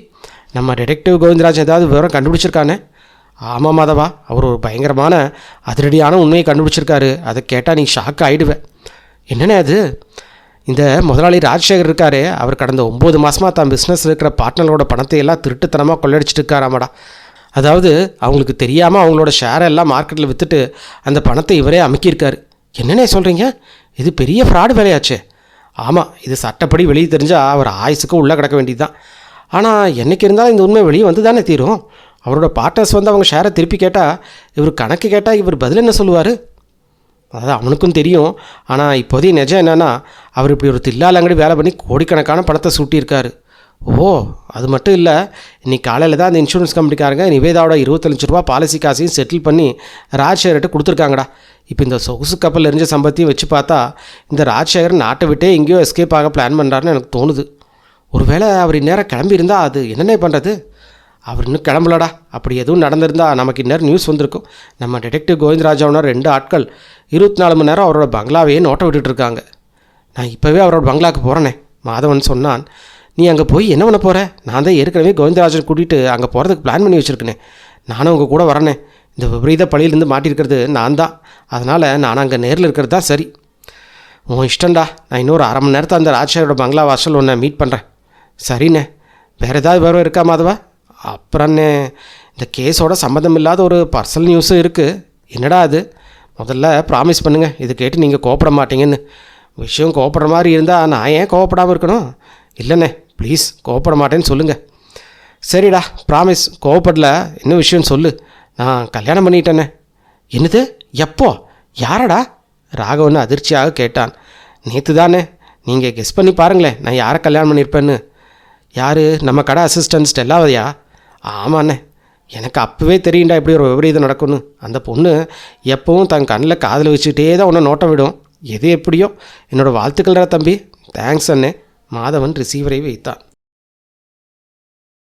நம்ம டிடெக்டிவ் கோவிந்தராஜ் ஏதாவது விவரம் கண்டுபிடிச்சிருக்கானே? ஆமாம் மாதவா, அவர் ஒரு பயங்கரமான அதிரடியான உண்மையை கண்டுபிடிச்சிருக்காரு. அதை கேட்டால் நீ ஷாக் ஆகிடுவேன். என்னென்ன அது? இந்த முதலாளி ராஜசேகர் இருக்காரே, அவர் கடந்த 9 மாதமாக தான் பிஸ்னஸில் இருக்கிற பார்ட்னரோட பணத்தை எல்லாம் திருட்டுத்தனமாக கொள்ளடிச்சிட்டு இருக்காராமாடா. அதாவது அவங்களுக்கு தெரியாமல் அவங்களோட ஷேரை எல்லாம் மார்க்கெட்டில் விற்றுட்டு அந்த பணத்தை இவரே அமுக்கியிருக்காரு. என்னென்ன சொல்கிறீங்க? இது பெரிய ஃப்ராடு வேலையாச்சே. ஆமாம், இது சட்டப்படி வெளியே தெரிஞ்சால் அவர் ஆயுசுக்கு உள்ளே கிடக்க வேண்டியது தான். ஆனால் என்றைக்கு இருந்தாலும் இந்த உண்மை வெளியே வந்து தானே தீரும். அவரோட பார்ட்னர்ஸ் வந்து அவங்க ஷேரை திருப்பி கேட்டால் இவர் கணக்கு கேட்டால் இவர் பதில் என்ன சொல்லுவார்? அதாவது அவனுக்கும் தெரியும். ஆனால் இப்போதைய நிஜம் என்னென்னா, அவர் இப்படி ஒரு தில்லாலங்கடி வேலை பண்ணி கோடிக்கணக்கான பணத்தை சூட்டியிருக்காரு. ஓ, அது மட்டும் இல்லை, இன்றைக்கி காலையில் தான் அந்த இன்சூரன்ஸ் கம்பெனிக்காரங்க நிவேதாவோட 25 லட்ச ரூபா பாலிசி காசையும் செட்டில் பண்ணி ராஜசேகர்கிட்ட கொடுத்துருக்காங்கடா. இப்போ இந்த சொகுசு கப்பல் எரிஞ்ச சம்பவத்தையும் வச்சு பார்த்தா இந்த ராஜசேகர் நாட்டை விட்டே எங்கேயோ எஸ்கேப் ஆக பிளான் பண்ணுறாருன்னு எனக்கு தோணுது. ஒருவேளை அவர் இந்நேரம் கிளம்பி இருந்தால் அது என்னென்ன பண்ணுறது? அவர் இன்னும் கிளம்பலடா. அப்படி எதுவும் நடந்திருந்தால் நமக்கு இந்நேரம் நியூஸ் வந்திருக்கும். நம்ம டிடெக்டிவ் கோவிந்தராஜாவோட 2 ஆட்கள் 24 மணி நேரம் அவரோட பங்களாவையே நோட்டை விட்டுட்டுருக்காங்க. நான் இப்போவே அவரோட பங்களாவுக்கு போகிறேனே, மாதவன் சொன்னான். நீ அங்கே போய் என்ன பண்ண போகிற? நான் தான் ஏற்கனவே கோவிந்தராஜன் கூட்டிகிட்டு அங்கே போகிறதுக்கு பிளான் பண்ணி வச்சுருக்கேனே. நானும் உங்கள் கூட வரேனே. இந்த விபரீத பழியிலேருந்து மாட்டியிருக்கிறது நான் தான். அதனால் நான் அங்கே நேரில் இருக்கிறது தான் சரி. உன் இஷ்டம்டா. நான் இன்னொரு 1/2 மணி நேரத்தை அந்த ராஜசேகரோட பங்களா வாசல் ஒன்று மீட் பண்ணுறேன். சரிண்ணே. வேறு ஏதாவது விவரம் இருக்கா மாதவா? அப்புறண்ணே, இந்த கேஸோட சம்மந்தம் இல்லாத ஒரு பர்சனல் நியூஸும் இருக்குது. என்னடா அது? முதல்ல ப்ராமிஸ் பண்ணுங்கள், இது கேட்டு நீங்கள் கோவப்பட மாட்டீங்கன்னு. விஷயம் கோவப்படுற மாதிரி இருந்தால் நான் ஏன் கோவப்படாமல் இருக்கணும்? இல்லைண்ணே, ப்ளீஸ் கோவப்பட மாட்டேன்னு சொல்லுங்கள். சரிடா, ப்ராமிஸ், கோவப்படல. என்ன விஷயம்னு சொல்லு. நான் கல்யாணம் பண்ணிட்டேண்ணே. என்னது? எப்போ? யாரடா? ராகவன் அதிர்ச்சியாக கேட்டான். நேற்று தானே. நீங்கள் கெஸ் பண்ணி பாருங்களேன், நான் யாரை கல்யாணம் பண்ணியிருப்பேன்னு. யார்? நம்ம கடை அசிஸ்டன்ட் ஸ்டெல்லாவதையா? ஆமாண்ணே, எனக்கு அப்போவே தெரியும்டா இப்படி ஒரு விபரீதம் நடக்கும்னு. அந்த பொண்ணு எப்பவும் தன் கண்ணில் காதில் வச்சுக்கிட்டே தான் ஒன்று நோட்டம் விடும். எது எப்படியோ என்னோடய வாழ்த்துக்கள்டா தம்பி. தேங்க்ஸ் அண்ணே. மாதவன் ரிசீவரை வைத்தான்.